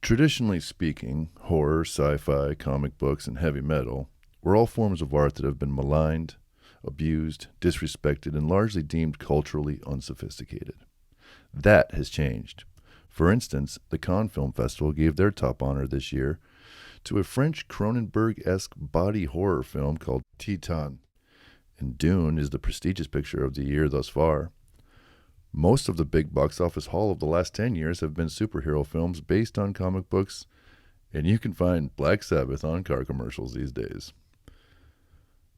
Traditionally speaking, horror, sci-fi, comic books, and heavy metal were all forms of art that have been maligned, abused, disrespected, and largely deemed culturally unsophisticated. That has changed. For instance, the Cannes Film Festival gave their top honor this year to a French Cronenberg-esque body horror film called Titan, and Dune is the prestigious picture of the year thus far. Most of the big box office haul of the last 10 years have been superhero films based on comic books, and you can find Black Sabbath on car commercials these days.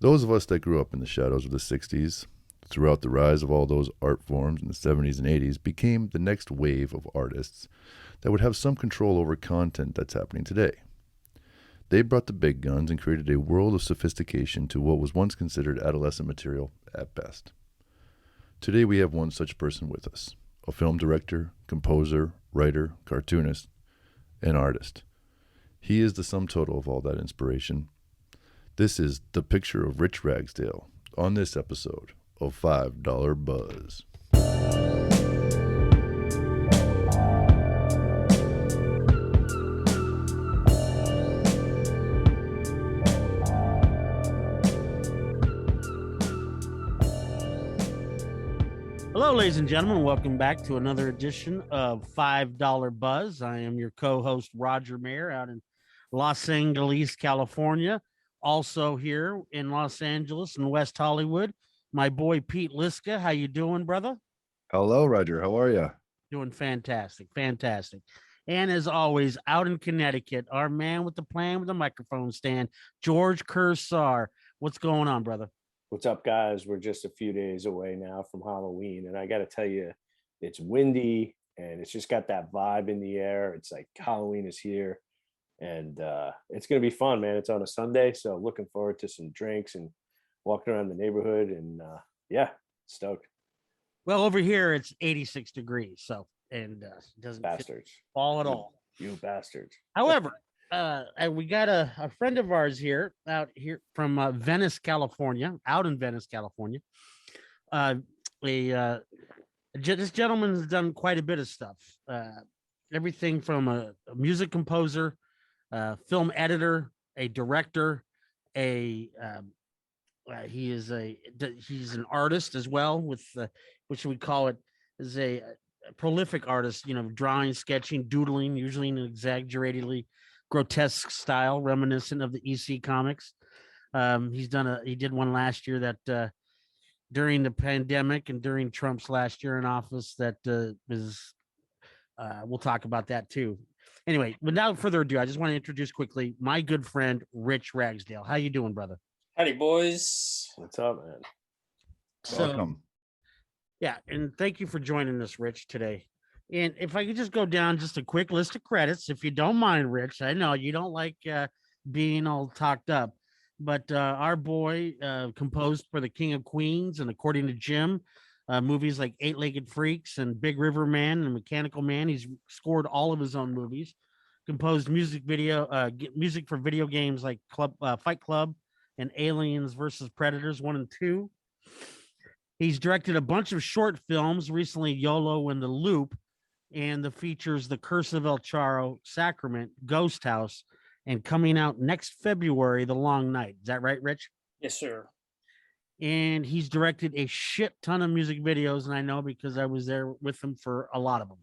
Those of us that grew up in the shadows of the 60s, throughout the rise of all those art forms in the 70s and 80s, became the next wave of artists that would have some control over content that's happening today. They brought the big guns and created a world of sophistication to what was once considered adolescent material at best. Today we have one such person with us, a film director, composer, writer, cartoonist, and artist. He is the sum total of all that inspiration. This is the picture of Rich Ragsdale on this episode of $5 Buzz. Hello, ladies and gentlemen. Welcome back to another edition of $5 Buzz. I am your co-host, Roger Mayer, out in Los Angeles, California. Also here in Los Angeles and West Hollywood, my boy Pete Liska. How you doing, brother? Hello, Roger. How are you? Doing fantastic, fantastic. And as always, out in Connecticut, our man with the plan with the microphone stand, George Cursar. What's going on, brother? What's up, guys? We're just a few days away now from Halloween, and I got to tell you, it's windy and it's just got that vibe in the air. It's like Halloween is here, and it's going to be fun, man. It's on a Sunday, so looking forward to some drinks and walking around the neighborhood, and yeah, stoked. Well, over here it's 86 degrees, so and it doesn't Bastards. fall at all. You bastards. However, we got a friend of ours here out here from Venice, California, out in Venice, California. This gentleman has done quite a bit of stuff. Everything from a music composer, film editor, a director, he's an artist as well, with which we call it is a prolific artist. You know, drawing, sketching, doodling, usually in an exaggeratedly grotesque style reminiscent of the EC comics. He did one last year that during the pandemic and during Trump's last year in office that we'll talk about that too. Anyway, without further ado, I just want to introduce quickly my good friend Rich Ragsdale. How you doing, brother? Howdy, boys. What's up, man? Welcome. Yeah, and thank you for joining us, Rich, today. And if I could just go down just a quick list of credits, if you don't mind, Rich. I know you don't like being all talked up, but our boy composed for the King of Queens and According to Jim, movies like Eight-Legged Freaks and Big River Man and Mechanical Man. He's scored all of his own movies, composed music for video games like Fight Club and Aliens versus Predators 1 and 2. He's directed a bunch of short films, recently YOLO and The Loop, and the features The Curse of El Charro, Sacrament, Ghost House, and coming out next February, The Long Night. Is that right, Rich? Yes, sir. And he's directed a shit ton of music videos, and I know because I was there with him for a lot of them.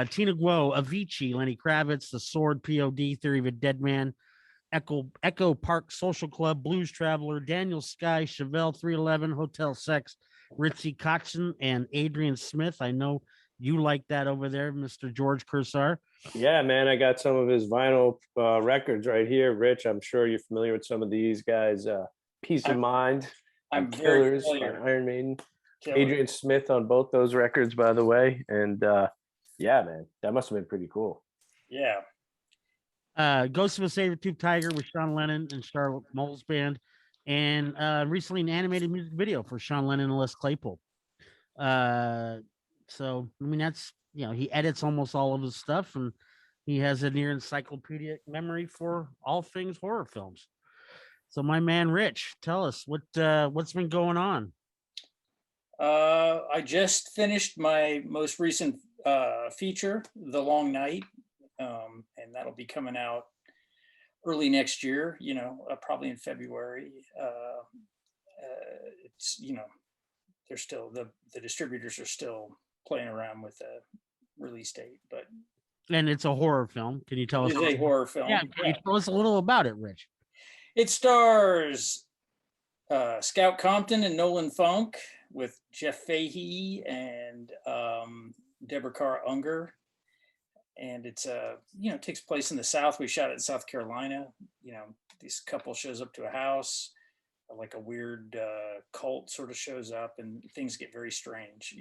Tina Guo, Avicii, Lenny Kravitz, The Sword, POD, Theory of a Dead Man, Echo Park Social Club, Blues Traveler, Daniel Sky, Chevelle 311, Hotel Sex, Ritzy Kotzen, and Adrian Smith. I know you like that over there, Mr. George Cursar. Yeah, man, I got some of his vinyl records right here. Rich, I'm sure you're familiar with some of these guys. Peace of Mind, I'm Killers, very familiar. Iron Maiden. Killer. Adrian Smith on both those records, by the way. And yeah, man, that must have been pretty cool. Yeah. Ghost of a Saber-Tooth Tiger with Sean Lennon and Charlotte Moles Band, and recently an animated music video for Sean Lennon and Les Claypool. So, I mean, that's, he edits almost all of his stuff, and he has a near encyclopedic memory for all things horror films. So, my man, Rich, tell us what's been going on. I just finished my most recent feature, The Long Night. that'll be coming out early next year, probably in February. It's, they're still, the distributors are still playing around with the release date, but And it's a horror film. Can you tell us? it is a horror film. Yeah, can you tell us a little about it, Rich? It stars Scout Compton and Nolan Funk with Jeff Fahey and Deborah Carr Unger. And it's it takes place in the South. We shot it in South Carolina. This couple shows up to a house, like a weird cult sort of shows up, and things get very strange.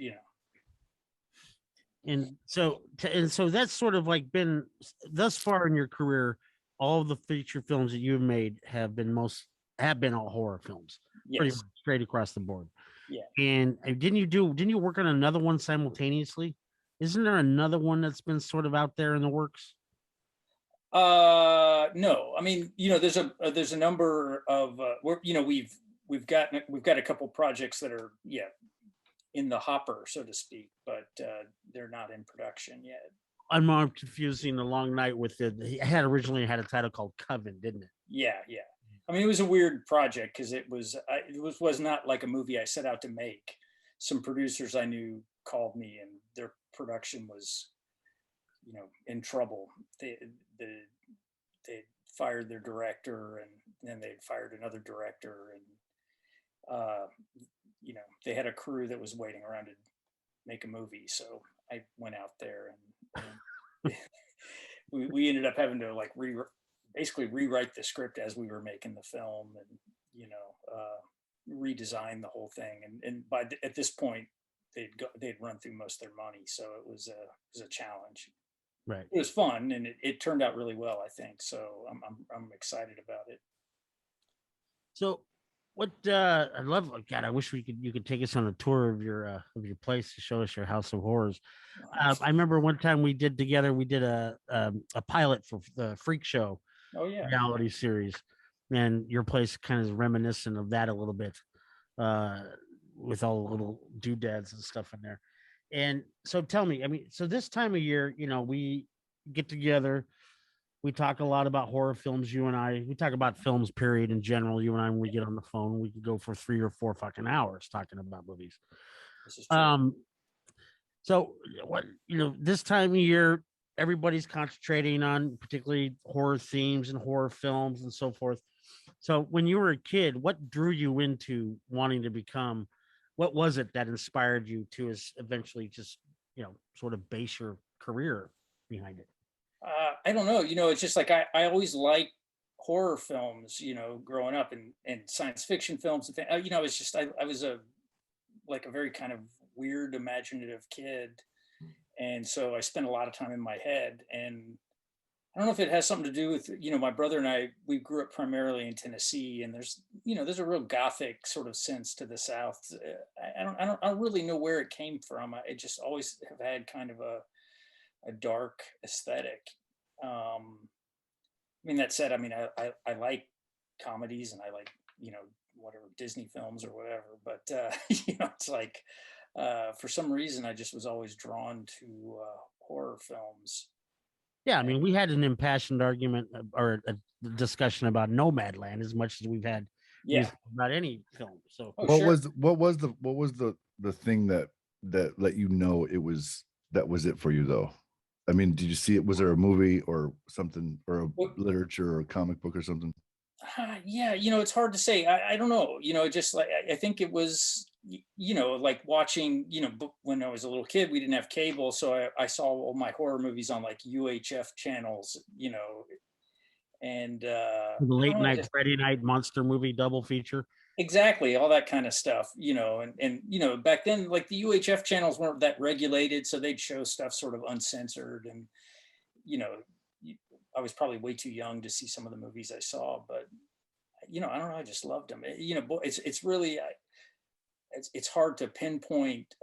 And so that's sort of like been thus far in your career, all of the feature films that you've made have been all horror films, pretty Yes. much straight across the board. Yeah. And didn't you work on another one simultaneously? Isn't there another one that's been sort of out there in the works? No, I mean, there's a number of we've got a couple projects that are in the hopper, so to speak, but they're not in production yet. I'm more confusing The Long Night with it had originally had a title called Coven, didn't it? Yeah. I mean, it was a weird project because it was not like a movie I set out to make. Some producers I knew called me, and their production was, in trouble. They fired their director, and then they fired another director, and they had a crew that was waiting around to make a movie. So I went out there, and we ended up having to like basically rewrite the script as we were making the film, and redesign the whole thing. And at this point, they'd run through most of their money, so it was a challenge. Right. It was fun, and it turned out really well, I think. So I'm excited about it. So what I love, God, I wish you could take us on a tour of your place to show us your House of Horrors. I remember one time we did a pilot for the Freak Show reality series, and your place kind of is reminiscent of that a little bit, with all the little doodads and stuff in there. And so tell me, I mean, so this time of year, we get together, we talk a lot about horror films. You and I, we talk about films, period, in general. You and I, when we get on the phone, we could go for 3 or 4 fucking hours talking about movies. This is true. So what, this time of year, everybody's concentrating on particularly horror themes and horror films and so forth. So when you were a kid, what drew you into wanting to become? What was it that inspired you to eventually just, sort of base your career behind it? I don't know. It's just like I always liked horror films, growing up, and science fiction films and things. It's just I was a very kind of weird, imaginative kid, and so I spent a lot of time in my head. And I don't know if it has something to do with my brother and I. We grew up primarily in Tennessee, and there's a real gothic sort of sense to the South. I don't really know where it came from. I just always have had kind of a dark aesthetic. I mean, that said, I mean, I like comedies, and I like, whatever Disney films or whatever, but it's like, for some reason I just was always drawn to horror films. Yeah, I mean, we had an impassioned argument or a discussion about Nomadland as much as we've had about any film. So what was the thing that let you know that was it for you, though? I mean, did you see it? Was there a movie or something, or a literature or a comic book or something? Yeah, it's hard to say. I don't know. Just like I think it was, like watching. When I was a little kid, we didn't have cable, so I saw all my horror movies on like UHF channels. And the late night Friday night monster movie double feature. Exactly, all that kind of stuff, and back then, like the UHF channels weren't that regulated, so they'd show stuff sort of uncensored, and I was probably way too young to see some of the movies I saw, but I don't know, I just loved them. It's really, it's hard to pinpoint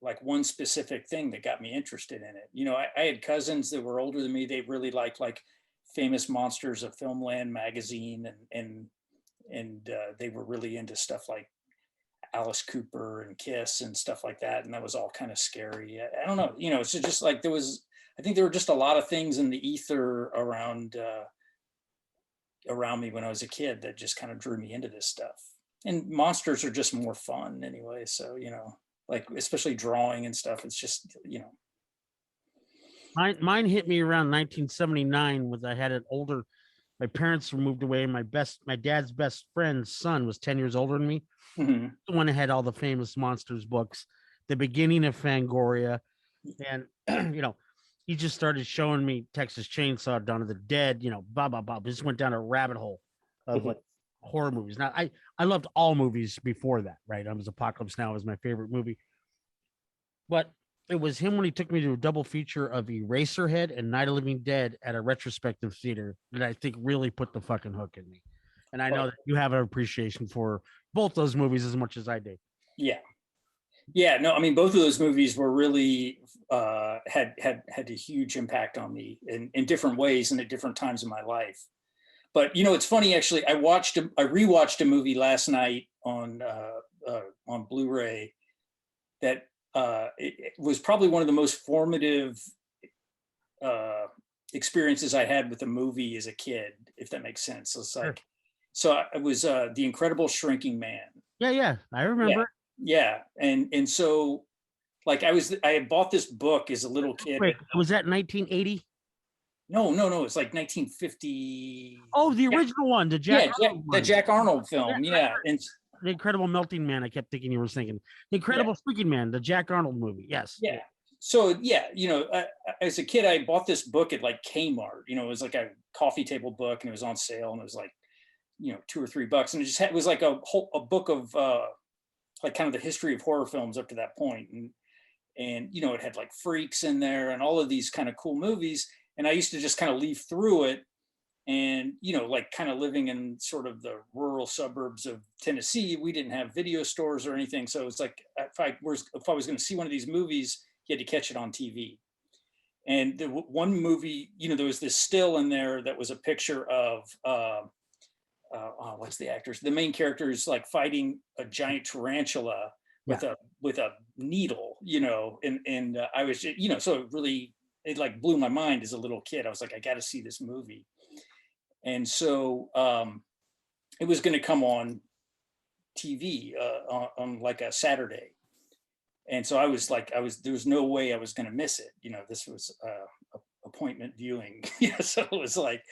like one specific thing that got me interested in it. I had cousins that were older than me. They really liked like Famous Monsters of Filmland magazine, and they were really into stuff like Alice Cooper and Kiss and stuff like that. And that was all kind of scary. I don't know, it's just like I I think there were just a lot of things in the ether around around me when I was a kid that just kind of drew me into this stuff. And monsters are just more fun anyway. So, you know, like especially drawing and stuff. It's just, you know. Mine hit me around 1979 when I had an older. My parents were moved away, and my dad's best friend's son was 10 years older than me. Mm-hmm. The one that had all the famous monsters books, the beginning of Fangoria, and you know, he just started showing me Texas Chainsaw, Dawn of the Dead, you know, blah blah blah. Just went down a rabbit hole of like horror movies. Now, I loved all movies before that, right? I was Apocalypse Now was my favorite movie, but it was him when he took me to a double feature of Eraserhead and Night of the Living Dead at a retrospective theater that I think really put the fucking hook in me. And I know that you have an appreciation for both those movies as much as I do. Yeah. Yeah, no, I mean, both of those movies were really had a huge impact on me in different ways and at different times in my life. But you know, it's funny actually. I rewatched a movie last night on Blu-ray that it was probably one of the most formative experiences I had with a movie as a kid, if that makes sense. So it's like, Sure. so it was The Incredible Shrinking Man. Yeah, I remember. Yeah, and so like I had bought this book as a little kid. Wait, was that 1980? No, it's like 1950. Oh, the original one, the Jack Arnold the one. Jack Arnold film. Yeah, and The Incredible Melting Man. I kept thinking you were thinking The Incredible Shrinking Man, the Jack Arnold movie. Yes. yeah. So yeah, you know, as a kid, I bought this book at like Kmart. You know, it was like a coffee table book, and it was on sale, and it was like, you know, $2 or $3, and it was like a book of like kind of the history of horror films up to that point, and you know, it had like Freaks in there and all of these kind of cool movies, and I used to just kind of leaf through it, and you know, like kind of living in sort of the rural suburbs of Tennessee, we didn't have video stores or anything, so it's like if I was going to see one of these movies, you had to catch it on TV. And the one movie, you know, there was this still in there that was a picture of what's the actors? The main character is like fighting a giant tarantula with a needle, you know, and I was, you know, so it like blew my mind as a little kid. I was like, I got to see this movie. And so it was going to come on TV on like a Saturday. And so I was there was no way I was going to miss it. You know, this was appointment viewing. Yeah, so it was like,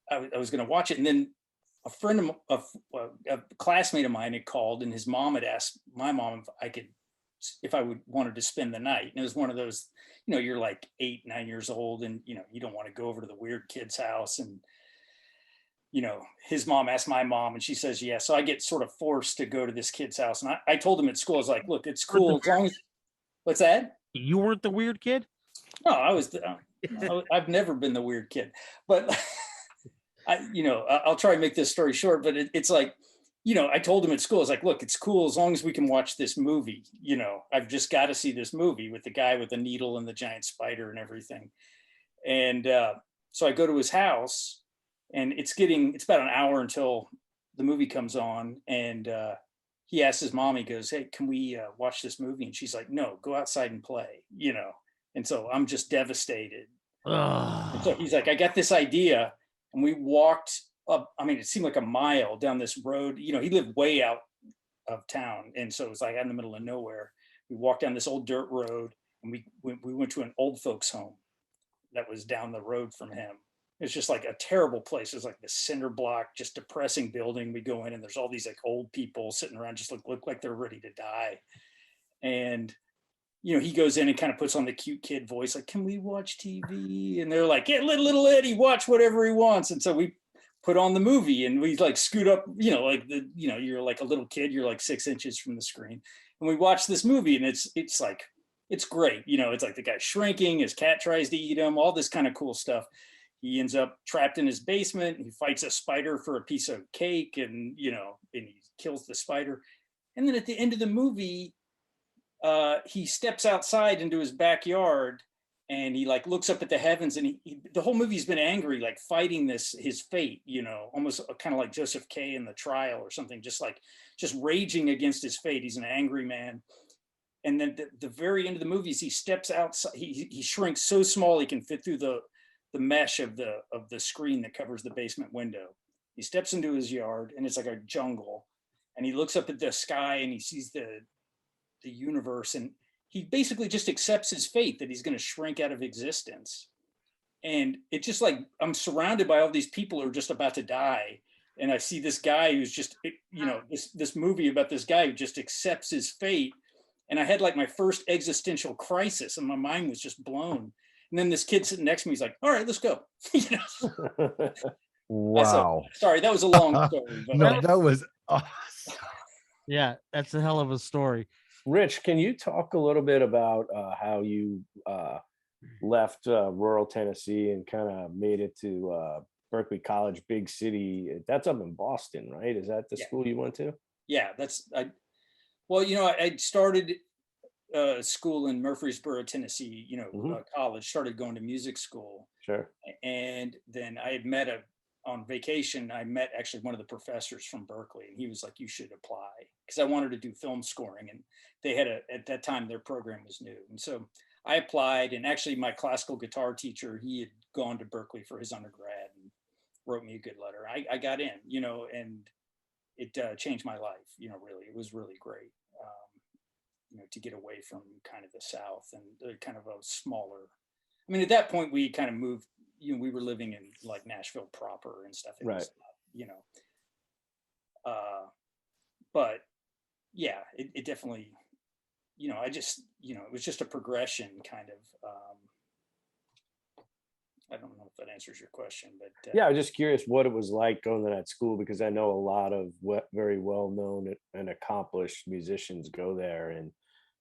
I was going to watch it, and then a friend of a classmate of mine had called, and his mom had asked my mom if I wanted to spend the night. And it was one of those, you know, you're like 8, 9 years old, and you know, you don't want to go over to the weird kid's house, and you know, his mom asked my mom, and she says yes. So I get sort of forced to go to this kid's house, and I told him at school, I was like, look, it's cool as long as. What's that? You weren't the weird kid? No, I was. I've never been the weird kid, but. You know, I'll try and make this story short, but it's like, you know, I told him at school, I was like, look, it's cool as long as we can watch this movie. You know, I've just got to see this movie with the guy with the needle and the giant spider and everything. And so I go to his house, and it's about an hour until the movie comes on. And he asks his mom, he goes, hey, can we watch this movie? And she's like, no, go outside and play, you know. And so I'm just devastated. And so he's like, I got this idea. And we walked up, I mean, it seemed like a mile down this road. You know, he lived way out of town. And so it was like out in the middle of nowhere. We walked down this old dirt road, and we went to an old folks home that was down the road from him. It's just like a terrible place. It's like the cinder block, just depressing building. We go in, and there's all these like old people sitting around, just look like they're ready to die. And you know, he goes in and kind of puts on the cute kid voice, like, can we watch TV? And they're like, yeah, little Eddie, watch whatever he wants. And so we put on the movie, and we like scoot up, you know, like you're like a little kid, you're like 6 inches from the screen. And we watch this movie, and it's like, it's great. You know, it's like the guy's shrinking, his cat tries to eat him, all this kind of cool stuff. He ends up trapped in his basement. He fights a spider for a piece of cake, and, you know, and he kills the spider. And then at the end of the movie, he steps outside into his backyard, and he like looks up at the heavens, and the whole movie's been angry, like fighting his fate, you know, almost kind of like Joseph K. in The Trial or something, just raging against his fate. He's an angry man. And then the very end of the movies, he steps outside. He shrinks so small he can fit through the mesh of the screen that covers the basement window. He steps into his yard, and it's like a jungle. And he looks up at the sky, and he sees the universe, and he basically just accepts his fate that he's going to shrink out of existence. And it's just like I'm surrounded by all these people who are just about to die, and I see this guy who's just, you know, this movie about this guy who just accepts his fate. And I had like my first existential crisis, and my mind was just blown. And then this kid sitting next to me is like, "All right, let's go." You know? Wow. Sorry, that was a long story. But No, that was awesome. Yeah, that's a hell of a story. Rich, can you talk a little bit about how you left rural Tennessee and kind of made it to Berkeley College, big city? That's up in Boston, right? Is that the school you went to? Yeah, well, you know, I started school in Murfreesboro, Tennessee, you know, college, started going to music school. Sure. And then I had on vacation, I met actually one of the professors from Berkeley, and he was like, "You should apply," because I wanted to do film scoring, and they had at that time their program was new. And so I applied, and actually my classical guitar teacher, he had gone to Berkeley for his undergrad and wrote me a good letter. I got in, you know, and it changed my life, you know, really. It was really great, you know, to get away from kind of the South and kind of a smaller, I mean, at that point we kind of moved, you know, we were living in like Nashville proper and stuff. It was, you know, but yeah, it definitely, you know, I just, you know, it was just a progression kind of, I don't know if that answers your question, but yeah, I was just curious what it was like going to that school, because I know a lot of very well-known and accomplished musicians go there, and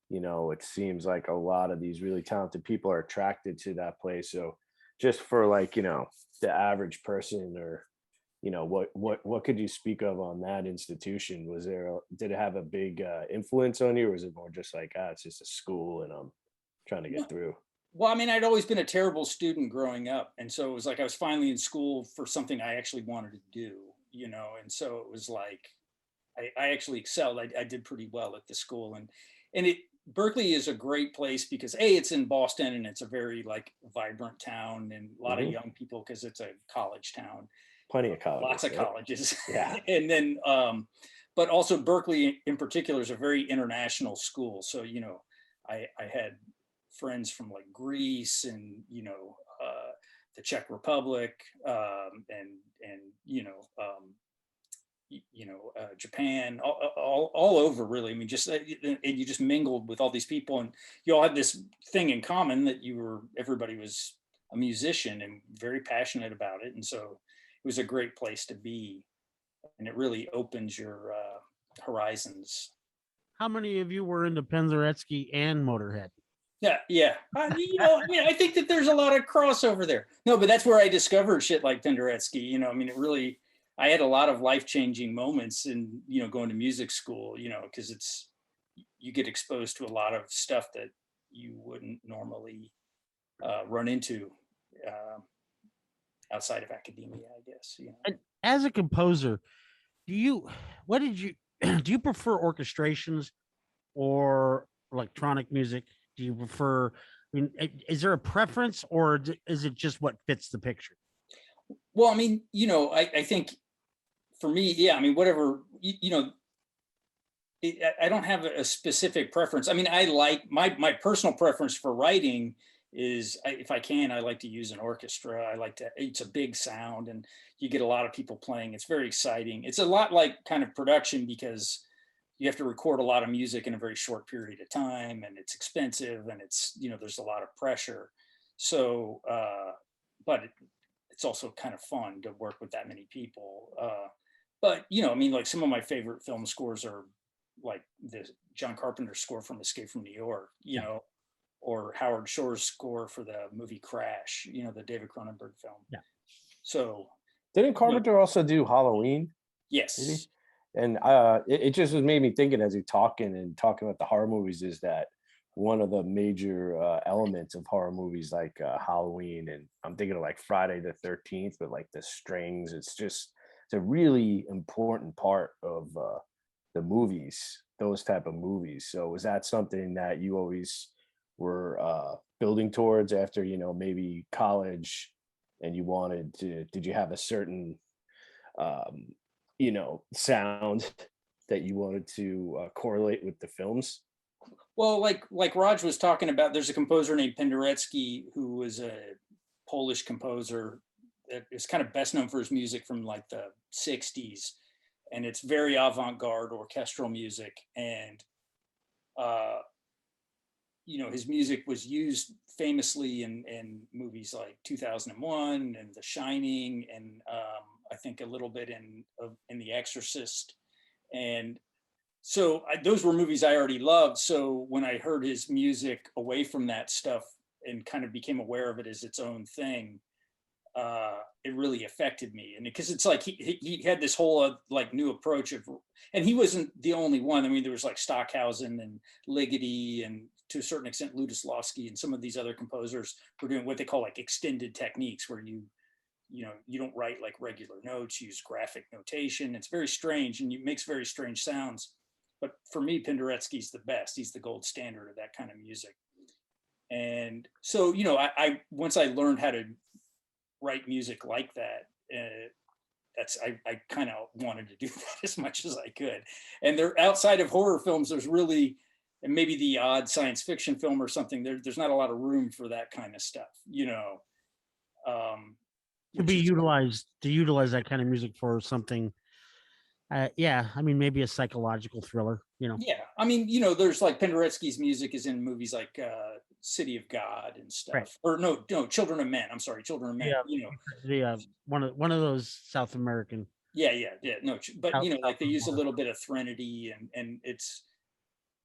you know, it seems like a lot of these really talented people are attracted to that place. So just for like, you know, the average person, or you know, what could you speak of on that institution? Did it have a big influence on you, or was it more just like, it's just a school and I'm trying to get through? Well, I mean, I'd always been a terrible student growing up. And so it was like I was finally in school for something I actually wanted to do, you know. And so it was like I actually excelled. I did pretty well at the school. And Berkeley is a great place because it's in Boston, and it's a very like vibrant town, and a lot of young people because it's a college town. Plenty of colleges. Lots of colleges. Yeah. And then, but also Berkeley in particular is a very international school. So, you know, I had friends from like Greece and, you know, the Czech Republic, and, Japan, all over really. I mean, just, and you just mingled with all these people, and you all had this thing in common that everybody was a musician and very passionate about it. And so it was a great place to be, and it really opens your horizons. How many of you were into Penderecki and Motorhead? Yeah. You know, I mean, I think that there's a lot of crossover there. No, but that's where I discovered shit like Penderecki. You know, I mean, I had a lot of life-changing moments in, you know, going to music school, you know, because you get exposed to a lot of stuff that you wouldn't normally run into outside of academia, I guess. You know. And as a composer, do you prefer orchestrations or electronic music? Do you prefer, I mean, is there a preference, or is it just what fits the picture? Well, I mean, you know, I think for me, yeah, I mean, whatever, you know, I don't have a specific preference. I mean, I like my personal preference for writing is, if I can, I like to use an orchestra. It's a big sound, and you get a lot of people playing. It's very exciting. It's a lot like kind of production, because you have to record a lot of music in a very short period of time, and it's expensive, and it's, you know, there's a lot of pressure. So, but it's also kind of fun to work with that many people. But, you know, I mean, like some of my favorite film scores are like the John Carpenter score from Escape from New York, you know, or Howard Shore's score for the movie Crash, you know, the David Cronenberg film. Yeah. So Didn't Carpenter also do Halloween? Yes. And it just was made me thinking as you're talking about the horror movies, is that one of the major elements of horror movies like Halloween, and I'm thinking of like Friday the 13th, but like the strings, it's a really important part of the movies. those type of movies. So was that something that you always were building towards after, maybe college, and you wanted to, did you have a certain sound that you wanted to correlate with the films? Well, like Raj was talking about, there's a composer named Penderecki who was a Polish composer that is kind of best known for his music from like the 60s, and it's very avant-garde orchestral music. And his music was used famously in movies like 2001 and The Shining, and I think a little bit in The Exorcist. And so those were movies I already loved. So when I heard his music away from that stuff and kind of became aware of it as its own thing, it really affected me. And because it's like he had this whole like new approach of, and he wasn't the only one. I mean, there was like Stockhausen and Ligeti, and to a certain extent Lutoslawski, and some of these other composers were doing what they call like extended techniques, where you don't write like regular notes, you use graphic notation. It's very strange, and it makes very strange sounds. But for me, Penderecki's the best. He's the gold standard of that kind of music. And so, I once I learned how to write music like that, I kind of wanted to do that as much as I could. And they're outside of horror films, there's really, and maybe the odd science fiction film or something, there's not a lot of room for that kind of stuff, to utilize that kind of music for something. Yeah, I mean, maybe a psychological thriller, Yeah, I mean, there's like Penderecki's music is in movies like City of God and stuff, right. Or no, Children of Men. I'm sorry, Children of Men. The one of those South American. Yeah. No, but like they use a little bit of Threnody, and it's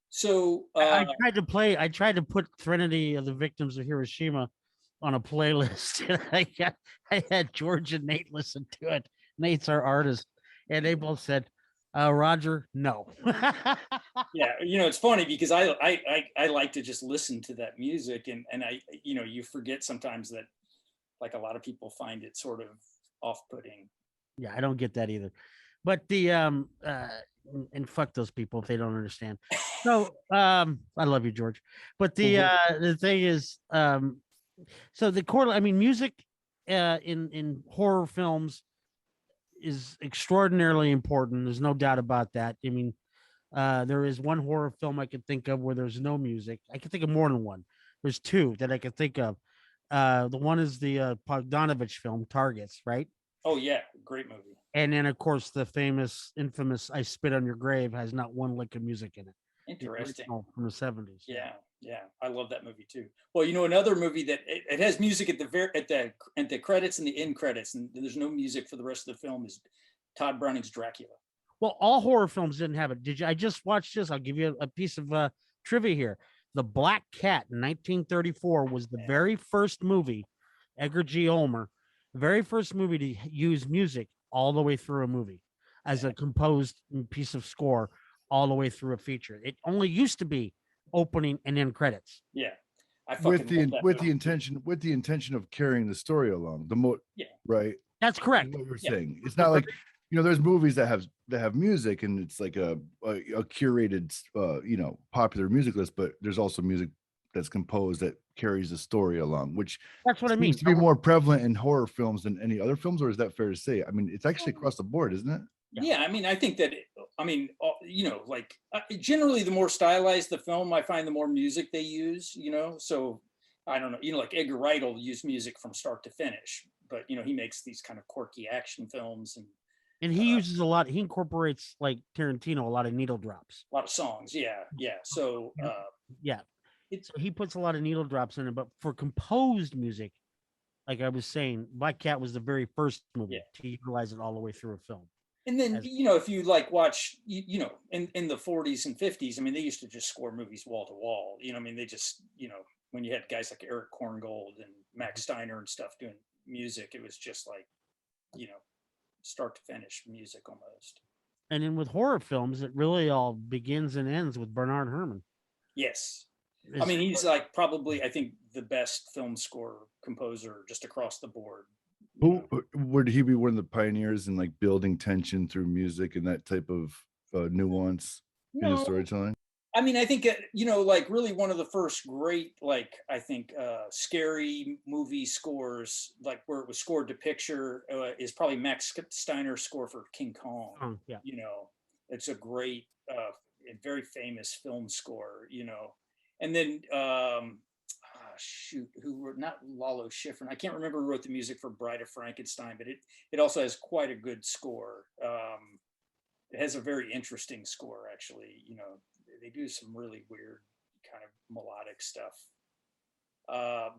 so. I tried to put Threnody of the Victims of Hiroshima on a playlist, and I had George and Nate listen to it. Nate's our artist, and they both said, Roger, no. Yeah, it's funny because I like to just listen to that music, and I you forget sometimes that like a lot of people find it sort of off-putting. Yeah, I don't get that either. But the and fuck those people if they don't understand. So I love you, George. But the thing is, so the core, I mean, music in horror films is extraordinarily important. There's no doubt about that. I mean, there is one horror film I can think of where there's no music. I can think of more than one. There's two that I can think of. The one is the Bogdanovich film Targets, right? Oh yeah, great movie. And then of course the infamous I Spit on Your Grave has not one lick of music in it. Interesting. From the 70s. Yeah, I love that movie too. Well, another movie that it has music at the credits and the end credits, and there's no music for the rest of the film, is Todd Browning's Dracula. Well, all horror films didn't have it. Did you? I just watched this. I'll give you a piece of trivia here. The Black Cat in 1934 was the very first movie, Edgar G. Ulmer, very first movie to use music all the way through a movie as a composed piece of score all the way through a feature. It only used to be opening and end credits. Yeah. With the intention of carrying the story along. Right. That's correct. What you're saying. It's not like there's movies that have music and it's like a curated popular music list, but there's also music that's composed that carries the story along, which that's what I mean. Seems to be more prevalent in horror films than any other films, or is that fair to say? I mean, it's actually across the board, isn't it? Yeah, I mean, I think that, like generally the more stylized the film, I find the more music they use, so I don't know, like Edgar Wright will use music from start to finish, but he makes these kind of quirky action films, and he uses a lot, he incorporates like Tarantino, a lot of needle drops. A lot of songs, yeah. So so he puts a lot of needle drops in it, but for composed music, like I was saying, Black Cat was the very first movie to utilize it all the way through a film. And then, if you like watch, in the 40s and 50s, I mean, they used to just score movies wall to wall. I mean, they just, when you had guys like Eric Korngold and Max Steiner and stuff doing music, it was just like, start to finish music almost. And then with horror films, it really all begins and ends with Bernard Herrmann. Yes. I mean, he's like probably, I think, the best film score composer just across the board. Would he be one of the pioneers in like building tension through music and that type of nuance? in the No, storytelling? I mean, I think like really one of the first great, like I think, scary movie scores, like where it was scored to picture, is probably Max Steiner's score for King Kong. Oh, yeah. It's a great, a very famous film score. And then shoot, who wrote, not Lalo Schifrin, I can't remember who wrote the music for Bride of Frankenstein, but it also has quite a good score. It has a very interesting score, actually. They do some really weird kind of melodic stuff.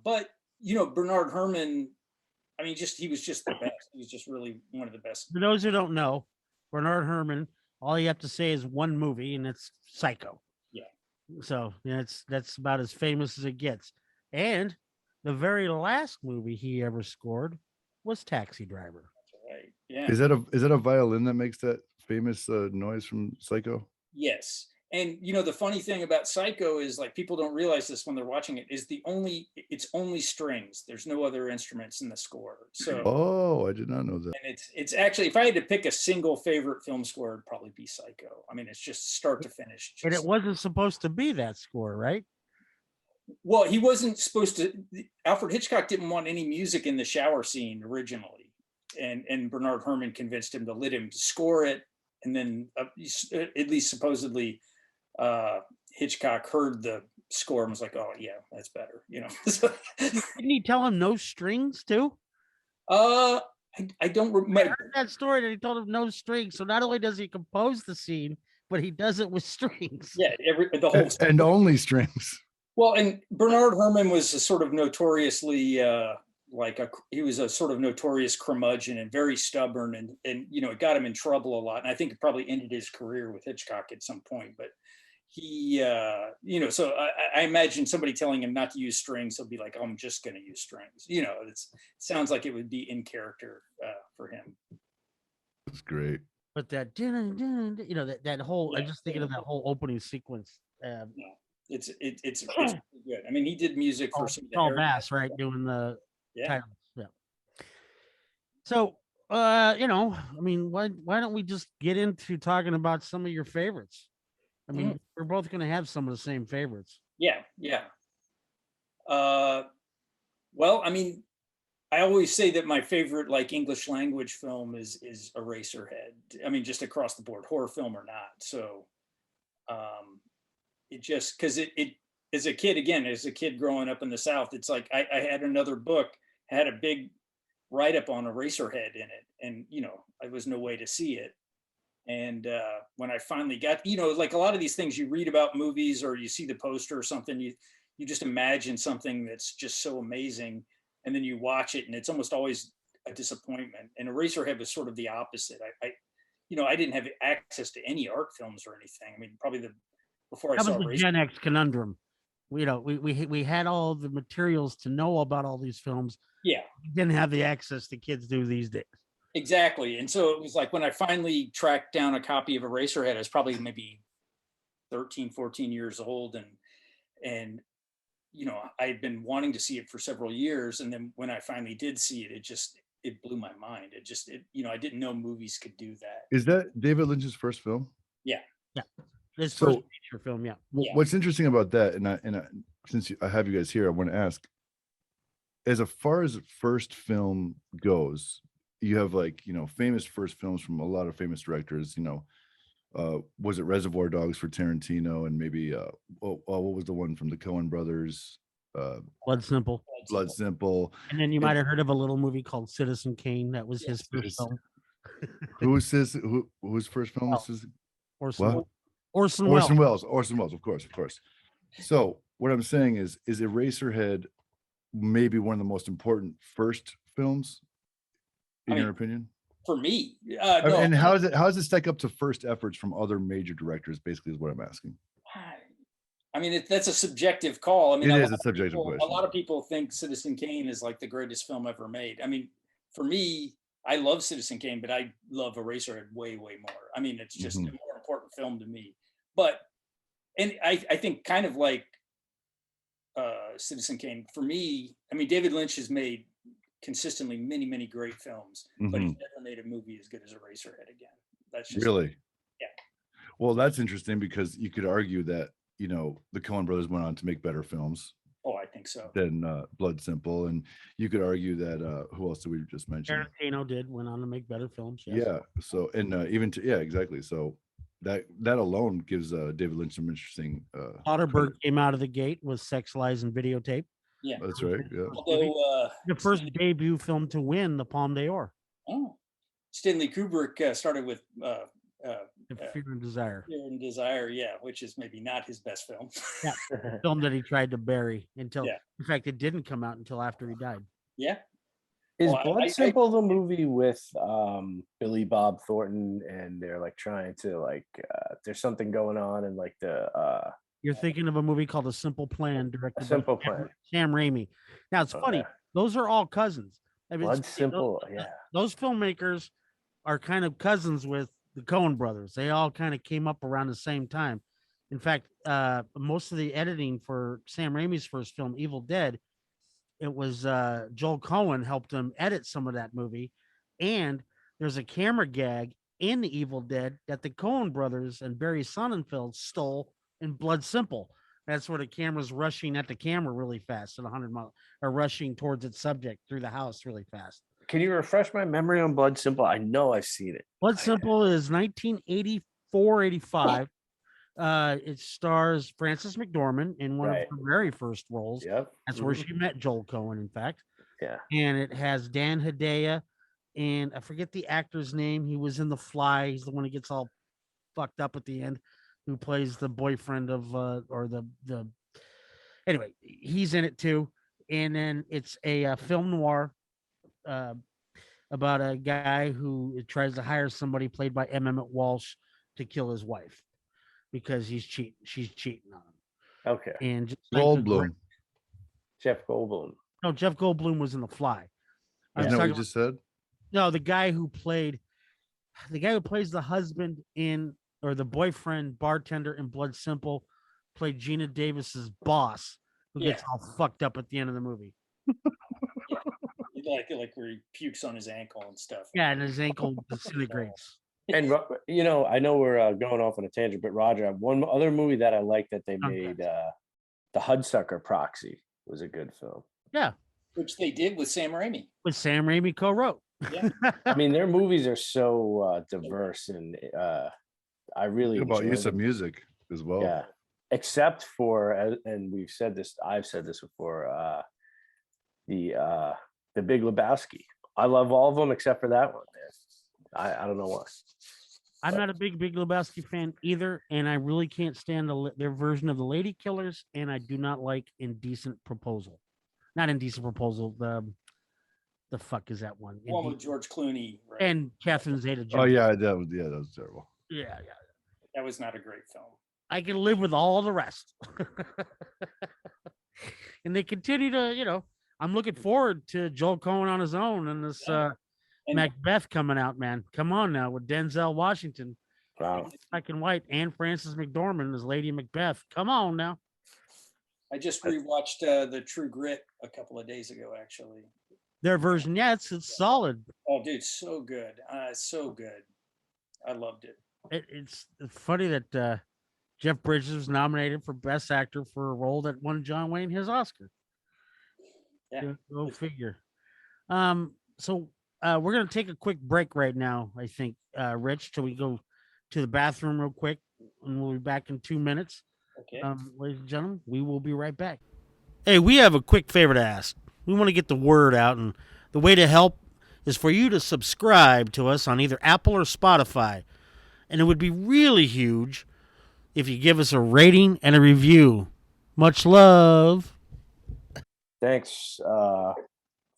But Bernard Herrmann, I mean, he was just the best. He was just really one of the best. For those who don't know, Bernard Herrmann, all you have to say is one movie, and it's Psycho. Yeah. So that's about as famous as it gets. And the very last movie he ever scored was Taxi Driver. Right. Yeah. Is that a violin that makes that famous noise from Psycho? Yes. And the funny thing about Psycho is, like, people don't realize this when they're watching it, is it's only strings. There's no other instruments in the score. So Oh, I did not know that. and it's actually, if I had to pick a single favorite film score, it'd probably be Psycho. I mean, it's just start to finish. And it wasn't supposed to be that score, right? Well, he wasn't supposed to. Alfred Hitchcock didn't want any music in the shower scene originally, and Bernard Herrmann convinced him to let him score it. And then, at least supposedly, Hitchcock heard the score and was like, "Oh yeah, that's better." Didn't he tell him no strings too? I don't I remember. heard that story that he told him no strings. So not only does he compose the scene, but he does it with strings. Yeah, the whole And only strings. Well, and Bernard Herrmann was a sort of notoriously he was a sort of notorious curmudgeon and very stubborn, and it got him in trouble a lot. And I think it probably ended his career with Hitchcock at some point. But he, so I imagine somebody telling him not to use strings, he'll be like, "Oh, I'm just going to use strings." It sounds like it would be in character for him. That's great. But that, that whole, I'm just thinking of that whole opening sequence. It's pretty good. I mean, he did music for some of the Paul Harry Bass, Potter right, stuff. doing the Yeah. titles. Yeah. So, I mean, why don't we just get into talking about some of your favorites? I mean, we're both going to have some of the same favorites. Yeah. Well, I mean, I always say that my favorite, like, English language film is Eraserhead. I mean, just across the board, horror film or not. So, it just, because it as a kid growing up in the South, it's like I had another book, had a big write-up on Eraserhead in it, and I was no way to see it. And when I finally got, like a lot of these things you read about movies or you see the poster or something, you just imagine something that's just so amazing, and then you watch it and it's almost always a disappointment. And Eraserhead was sort of the opposite. I didn't have access to any art films or anything. I mean, probably before I That saw was the Eraserhead. Gen X conundrum. We had all the materials to know about all these films. Yeah. We didn't have the access the kids do these days. Exactly. And so it was like when I finally tracked down a copy of Eraserhead, I was probably maybe 13, 14 years old. And I had been wanting to see it for several years. And then when I finally did see it, it blew my mind. I didn't know movies could do that. Is that David Lynch's first film? Yeah. Yeah. His So- first feature film, yeah. Yeah. What's interesting about that, and since I have you guys here, I want to ask, as far as first film goes, you have famous first films from a lot of famous directors. Was it Reservoir Dogs for Tarantino, and maybe what was the one from the Coen brothers? Blood Simple. Blood Simple. And then you might have heard of a little movie called Citizen Kane. That was his first film. Whose first film was his? Orson Orson Welles. Welles, of course. So what I'm saying is Eraserhead maybe one of the most important first films in your opinion? For me, No. And how does it stack up to first efforts from other major directors? Basically, is what I'm asking. I mean, that's a subjective call. I mean, it is a subjective question. A lot of people think Citizen Kane is like the greatest film ever made. I mean, for me, I love Citizen Kane, but I love Eraserhead way, way more. I mean, it's just a more important film to me. And I think kind of like Citizen Kane, for me, I mean, David Lynch has made consistently many, many great films, but he's never made a movie as good as Eraserhead again. That's just really. Yeah. Well, that's interesting because you could argue that, you know, the Coen brothers went on to make better films Oh, I think so. than Blood Simple. And you could argue that, who else did we just mention? Tarantino went on to make better films. Yes. Yeah. So, and yeah, exactly. So that alone gives David Lynch some interesting. Soderbergh came out of the gate with Sex, Lies, and Videotape. Yeah. That's right. Yeah. Although The first debut film to win the Palme d'Or. Stanley Kubrick started with Fear and Desire. Fear and Desire, yeah, which is maybe not his best film. Yeah, film that he tried to bury until, in fact, it didn't come out until after he died. Yeah. Is Well, Blood Simple the movie with Billy Bob Thornton and they're like trying to like there's something going on and like the You're thinking of a movie called A Simple Plan, directed Simple by Plan. Sam Raimi. Now it's funny; those are all cousins. I mean, Blood Simple, those filmmakers are kind of cousins with the Coen brothers. They all kind of came up around the same time. In fact, most of the editing for Sam Raimi's first film, Evil Dead, it was Joel Coen helped him edit some of that movie, and there's a camera gag in the Evil Dead that the Coen brothers and Barry Sonnenfeld stole in Blood Simple. That's where the camera's rushing at the camera really fast at 100 miles, or rushing towards its subject through the house really fast. Can you refresh my memory on Blood Simple? I know I've seen it. Blood Simple is 1984-85. It stars Frances McDormand in one of her very first roles. Yep. That's where she met Joel Coen, in fact. Yeah. And it has Dan Hedaya, and I forget the actor's name. He was in The Fly. He's the one who gets all fucked up at the end, who plays the boyfriend of or the anyway, he's in it too. And then it's a film noir about a guy who tries to hire somebody played by Emmett Walsh to kill his wife because she's cheating on him. Okay. And just Goldblum. Jeff Goldblum. No, Jeff Goldblum was in The Fly. You know what you just said? No, the guy who plays the husband in, or the boyfriend bartender in Blood Simple, played Gina Davis's boss, who gets all fucked up at the end of the movie. Like where he pukes on his ankle and stuff. Yeah, and his ankle disintegrates. And you know, I know we're going off on a tangent, but Roger, one other movie that I like that they made, The Hudsucker Proxy, was a good film. Yeah, which they did with Sam Raimi. With Sam Raimi co-wrote. Yeah, I mean, their movies are so diverse, and I really about use of music as well. Yeah, except for, and we've said this, I've said this before, the Big Lebowski. I love all of them except for that one, man. I don't know why. I'm not a big Lebowski fan either, and I really can't stand their version of the Lady Killers, and I do not like Indecent Proposal. Not Indecent Proposal. The fuck is that one? One with George Clooney, right? And Catherine Zeta-Jones. Oh yeah, that was terrible. Yeah. That was not a great film. I can live with all the rest. And they continue to, I'm looking forward to Joel Coen on his own and this Macbeth coming out, man. Come on now, with Denzel Washington. Wow. Black and white, and Frances McDormand as Lady Macbeth. Come on now. I just rewatched The True Grit a couple of days ago, actually. Their version, it's solid. Oh, dude, so good. So good. I loved it. It's funny that Jeff Bridges was nominated for Best Actor for a role that won John Wayne his Oscar. Yeah. Go figure. So we're going to take a quick break right now, I think, Rich, till we go to the bathroom real quick, and we'll be back in 2 minutes. Okay. Ladies and gentlemen, we will be right back. Hey, we have a quick favor to ask. We want to get the word out, and the way to help is for you to subscribe to us on either Apple or Spotify. And it would be really huge if you give us a rating and a review. Much love. Thanks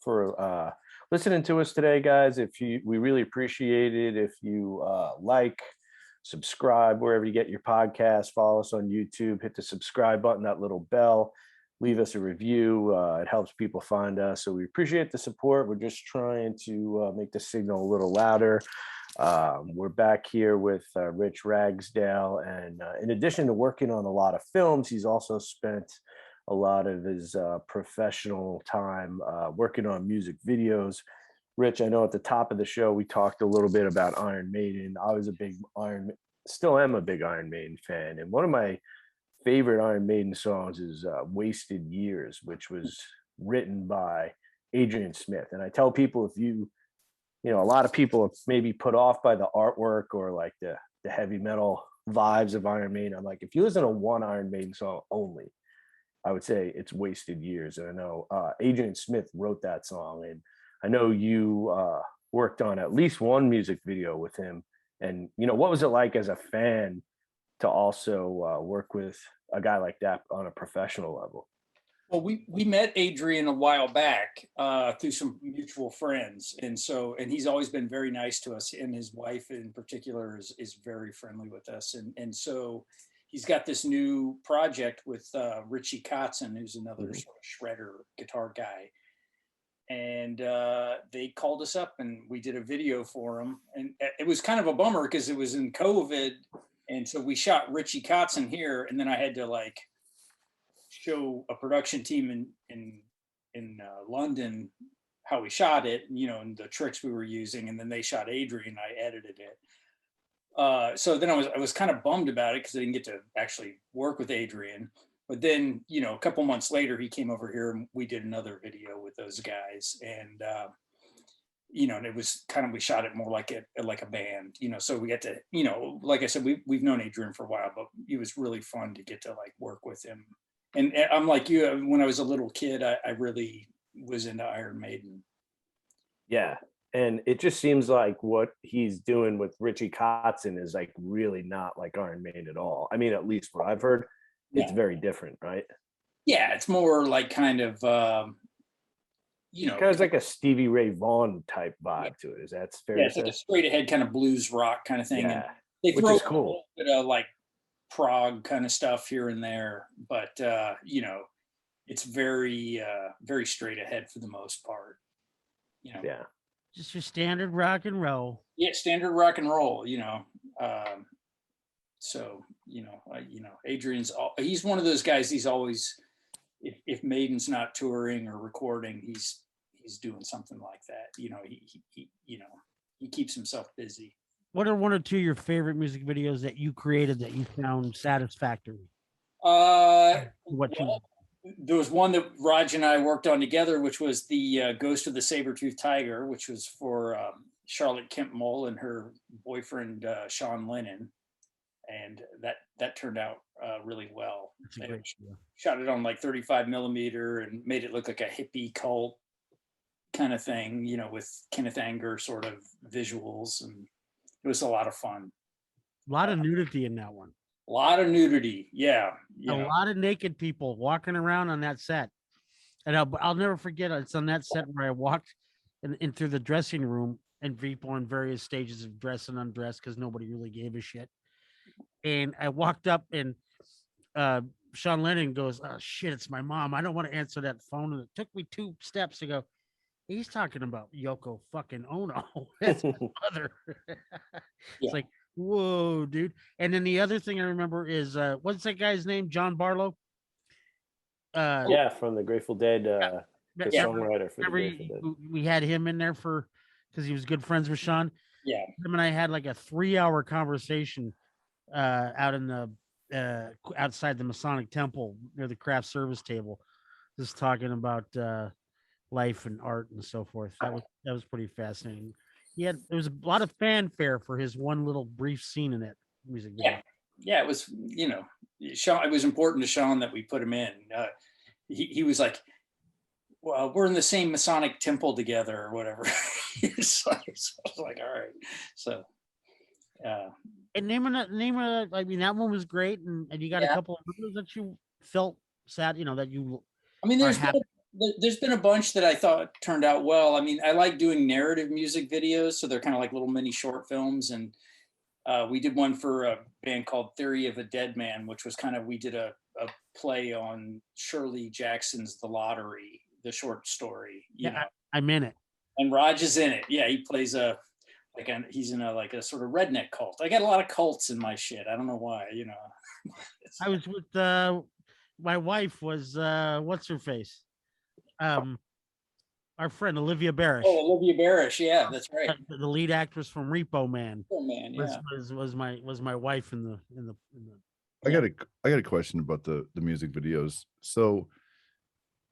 for listening to us today, guys. We really appreciate it. If you like, subscribe wherever you get your podcast, follow us on YouTube, hit the subscribe button, that little bell, leave us a review. It helps people find us. So we appreciate the support. We're just trying to make the signal a little louder. We're back here with Rich Ragsdale, and in addition to working on a lot of films, he's also spent a lot of his professional time working on music videos. Rich, I know at the top of the show we talked a little bit about Iron Maiden. I was a big Iron still am a big Iron Maiden fan, and one of my favorite Iron Maiden songs is "Wasted Years," which was written by Adrian Smith. And I tell people, if a lot of people are maybe put off by the artwork or like the heavy metal vibes of Iron Maiden. I'm like, if you listen to one Iron Maiden song only, I would say it's "Wasted Years." And I know Adrian Smith wrote that song, and I know you worked on at least one music video with him. And what was it like as a fan to also work with a guy like that on a professional level? Well, we met Adrian a while back through some mutual friends, and he's always been very nice to us, and his wife in particular is very friendly with us, and so he's got this new project with Richie Kotzen, who's another sort of shredder guitar guy, and they called us up and we did a video for him, and it was kind of a bummer because it was in COVID, and so we shot Richie Kotzen here, and then I had to like show a production team in London how we shot it, and the tricks we were using, and then they shot Adrian. I edited it. So then I was kind of bummed about it because I didn't get to actually work with Adrian. But then a couple months later, he came over here and we did another video with those guys, and and it was kind of, we shot it more like a band, so we got to, like I said, we've known Adrian for a while, but it was really fun to get to like work with him. And I'm like you, when I was a little kid, I really was into Iron Maiden. Yeah. And it just seems like what he's doing with Richie Kotzen is like really not like Iron Maiden at all. I mean, at least what I've heard, it's very different, right? Yeah, it's more like kind of, kind of like a Stevie Ray Vaughan type vibe to it. Is that fair? Yeah, it's like a straight ahead kind of blues rock kind of thing. Yeah, and they which throw is cool. a little bit of like prog kind of stuff here and there, but it's very very straight ahead for the most part. Yeah, Just your standard rock and roll. Yeah, standard rock and roll. So Adrian's he's one of those guys. He's always, if Maiden's not touring or recording, he's doing something like that. He keeps himself busy. What are one or two of your favorite music videos that you created that you found satisfactory? There was one that Raj and I worked on together, which was the Ghost of the Saber-Toothed Tiger, which was for Charlotte Kemp Mole and her boyfriend, Sean Lennon. And that turned out really well. Shot it on like 35 millimeter and made it look like a hippie cult kind of thing, with Kenneth Anger sort of visuals, and it was a lot of fun. A lot of nudity in that one. A lot of nudity, yeah. A lot of naked people walking around on that set. And I'll never forget, it's on that set where I walked in through the dressing room, and people in various stages of dress and undress because nobody really gave a shit. And I walked up and Sean Lennon goes, "Oh shit, it's my mom. I don't want to answer that phone." And it took me 2 steps to go, he's talking about Yoko fucking Ono. That's my mother. It's like, whoa, dude. And then the other thing I remember is what's that guy's name? John Barlow. From the Grateful Dead, the songwriter for the Grateful Dead. We had him in there because he was good friends with Sean. Yeah. Him and I had like a 3-hour conversation out in the outside the Masonic Temple near the craft service table, just talking about life and art and so forth. That was pretty fascinating. There was a lot of fanfare for his one little brief scene in that music video. Yeah, it was, Sean, it was important to Sean that we put him in. He was like, well, we're in the same Masonic temple together or whatever. So I was like, all right. So and name of I mean, that one was great, and you got a couple of others that you felt sad, that you. I mean, there's been a bunch that I thought turned out well. I mean, I like doing narrative music videos, so they're kind of like little mini short films, and we did one for a band called Theory of a Dead Man, which was kind of, we did a play on Shirley Jackson's The Lottery, the short story. I'm in it. And Raj is in it. Yeah, he plays he's in a sort of redneck cult. I got a lot of cults in my shit. I don't know why, I was with my wife was what's her face? Our friend Olivia Barish, Oh, Olivia Barish. Yeah, that's right. the lead actress from Repo Man, Oh man, yeah. was my wife in the. I got a question about the music videos. So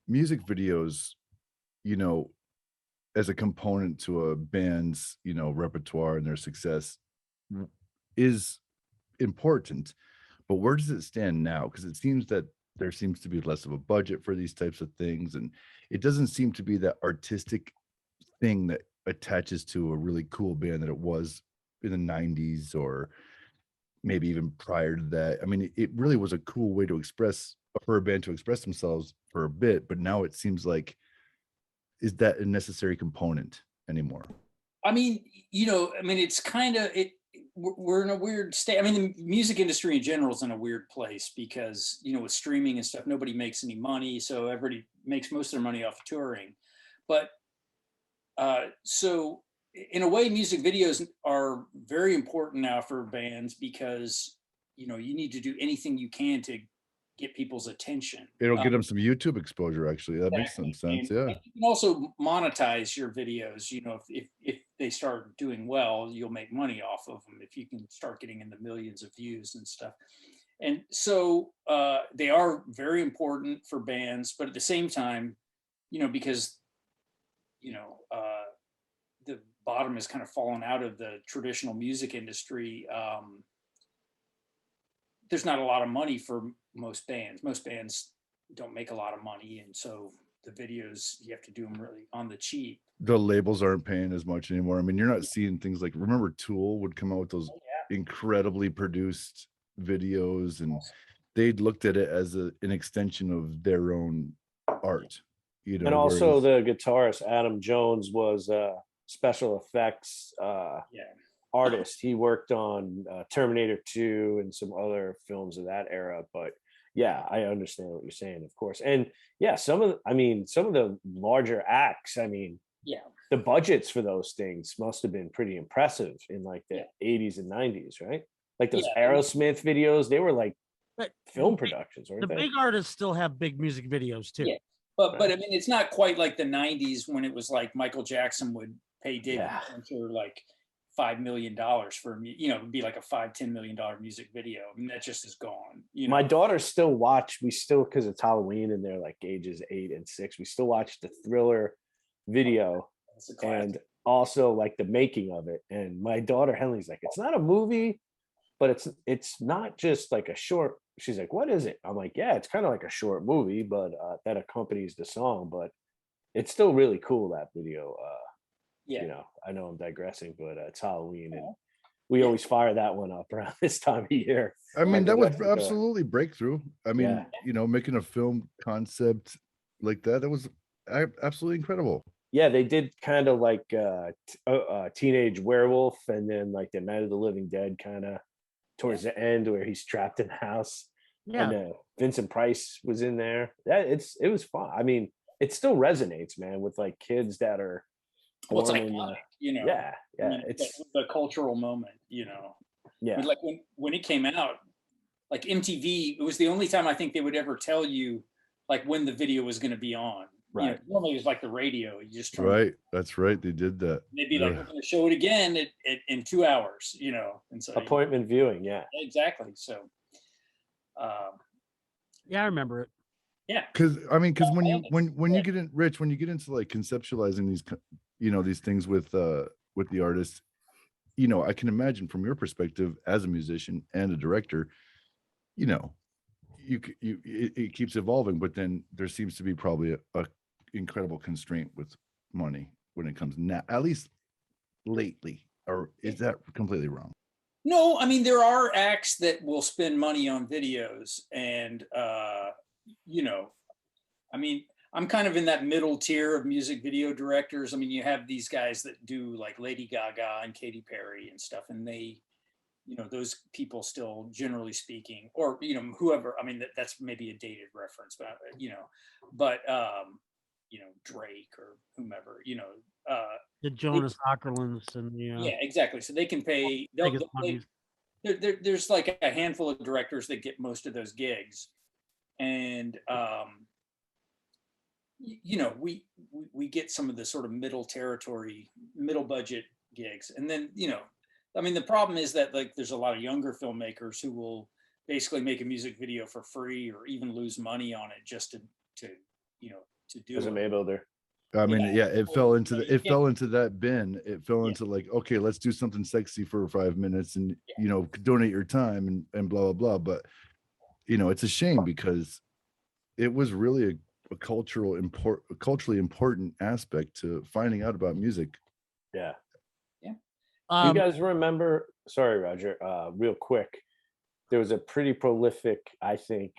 music videos, you know, as a component to a band's, you know, repertoire and their success is important, but where does it stand now? Because it seems that there seems to be less of a budget for these types of things, and it doesn't seem to be that artistic thing that attaches to a really cool band that it was in the 90s or maybe even prior to that. I mean, it really was a cool way to express for a band to express themselves for a bit, but now it seems like, is that a necessary component anymore? I mean, it's kind of it. We're in a weird state. I mean, the music industry in general is in a weird place because with streaming and stuff, nobody makes any money, so everybody makes most of their money off of touring. But so in a way, music videos are very important now for bands because you need to do anything you can to get people's attention. It'll get them some YouTube exposure. Actually, that makes some sense. And Yeah. you can also monetize your videos. If they start doing well, you'll make money off of them if you can start getting in the millions of views and stuff. And so they are very important for bands, but at the same time, because the bottom has kind of fallen out of the traditional music industry. There's not a lot of money for most bands. Most bands don't make a lot of money, and so the videos you have to do them really on the cheap. The labels aren't paying as much anymore. I mean, you're not seeing things like, remember Tool would come out with those incredibly produced videos, and they'd looked at it as an extension of their own art, And also the guitarist Adam Jones was special effects artist. He worked on Terminator 2 and some other films of that era. But yeah, I understand what you're saying, of course. And yeah, some of the larger acts, the budgets for those things must have been pretty impressive in like the 80s and 90s, right? Like those Aerosmith videos, they were like film productions, weren't they? The big artists still have big music videos too. Yeah. But I mean, it's not quite like the 90s when it was like Michael Jackson would pay David Fincher like $5 million for it'd be like a $5-10 million music video. I mean, that just is gone. My daughters still watch. We still, because it's Halloween and they're like ages 8 and 6. We still watch the Thriller video and also like the making of it. And my daughter Henley's like, it's not a movie, but it's not just like a short. She's like, what is it? I'm like, yeah, it's kind of like a short movie, but that accompanies the song. But it's still really cool, that video. I know I'm digressing, but it's Halloween and we always fire that one up around this time of year. I mean, that was absolutely breakthrough. I mean, making a film concept like that was absolutely incredible. Yeah, they did kind of like Teenage Werewolf and then like the Night of the Living Dead kind of towards the end where he's trapped in the house. Yeah. And Vincent Price was in there. It was fun. I mean, it still resonates, man, with like kids that are it's iconic, Yeah. I mean, it's the cultural moment, Yeah. I mean, like when it came out, like MTV, it was the only time I think they would ever tell you like when the video was going to be on. Right. Normally it was like the radio. You just That's right. They did that. They'd be like, we're going to show it again in 2 hours, And so appointment viewing, yeah. Exactly. So I remember it. Yeah. Because when you get in, Rich, when you get into like conceptualizing these these things with the artist, I can imagine from your perspective as a musician and a director, it keeps evolving, but then there seems to be probably a incredible constraint with money when it comes now, at least lately. Or is that completely wrong? No, I mean, there are acts that will spend money on videos and I mean, I'm kind of in that middle tier of music video directors. I mean, you have these guys that do like Lady Gaga and Katy Perry and stuff, and they, those people still, generally speaking, or whoever. I mean, that's maybe a dated reference, but Drake or whomever, the Jonas Ackerlands and yeah, exactly. So they can pay. There's like a handful of directors that get most of those gigs, and you know, we get some of the sort of middle budget gigs, and then, you know, I mean, the problem is that like there's a lot of younger filmmakers who will basically make a music video for free or even lose money on it just to you know, to do As a it. May builder. I mean, Yeah. it fell into Yeah, the you it can't- fell into that bin. It fell Yeah. into like, okay, let's do something sexy for 5 minutes and Yeah. you know, donate your time and blah blah blah. But you know, it's a shame because it was really a culturally important aspect to finding out about music. Yeah. You Um, guys remember, sorry, Roger, real quick, there was a pretty prolific, I think,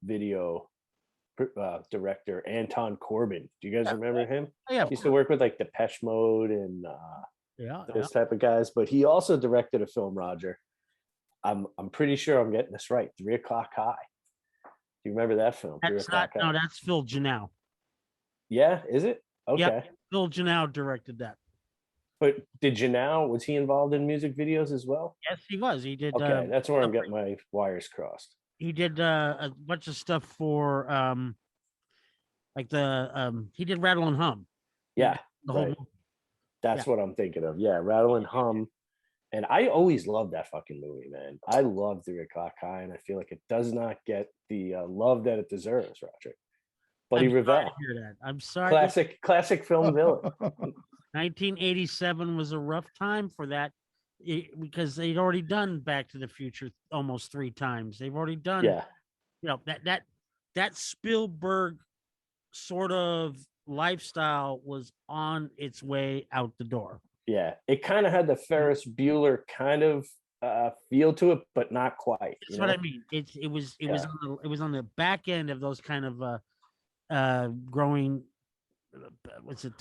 video director, Anton Corbijn. Do you guys remember him? yeah, He used to work with like Depeche Mode and yeah, those type of guys, but he also directed a film, Roger. I'm pretty sure I'm getting this right. 3 O'Clock High. Do you remember that film? 3 That's O'Clock not. High. No, that's Phil Janau. Yeah, is it? Okay. Yeah, Phil Janau directed that. But did Janau, was he involved in music videos as well? Yes, he was. He did. Okay, that's where I'm getting my wires crossed. He did a bunch of stuff for like the he did Rattle and Hum. Yeah, The whole right. That's what I'm thinking of. Yeah, Rattle and Hum. And I always loved that fucking movie, man. I love 3 O'Clock High, and I feel like it does not get the love that it deserves, Roger. Buddy I'm sorry Revell, to hear that. I'm sorry. classic film villain. 1987 was a rough time for that because they'd already done Back to the Future almost 3 times. They've already done, Yeah, you know, that Spielberg sort of lifestyle was on its way out the door. yeah. It kind of had the Ferris Bueller kind of feel to it, but not quite. That's what I mean. It was on the back end of those kind of growing. What's it?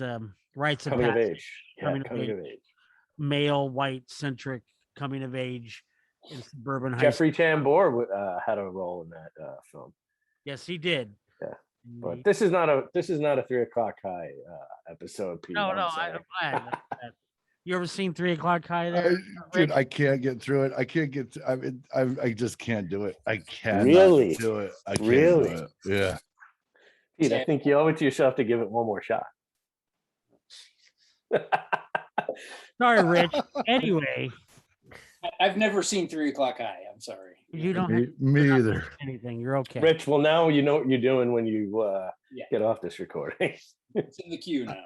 Rites of Coming of passage, age. Yeah, coming coming of of age. male white centric coming of age in suburban high Jeffrey school. Tambor had a role in that film. Yes, he did. Yeah. And But he- this is not a 3 O'Clock High episode. Pete, no, I'm no, sorry. I'm glad. You ever seen 3 O'clock High there? Dude, I can't get through it. I can't get. I just can't do it. I cannot Really? do it. I can't Really? do it. Yeah. Pete, I think you owe it to yourself to give it one more shot. Sorry, Rich. Anyway, I've never seen 3 O'Clock High. I'm sorry. you don't have Me you're not either. missing anything. You're okay. Rich, well, now you know what you're doing when you Yeah. get off this recording. It's in the queue now.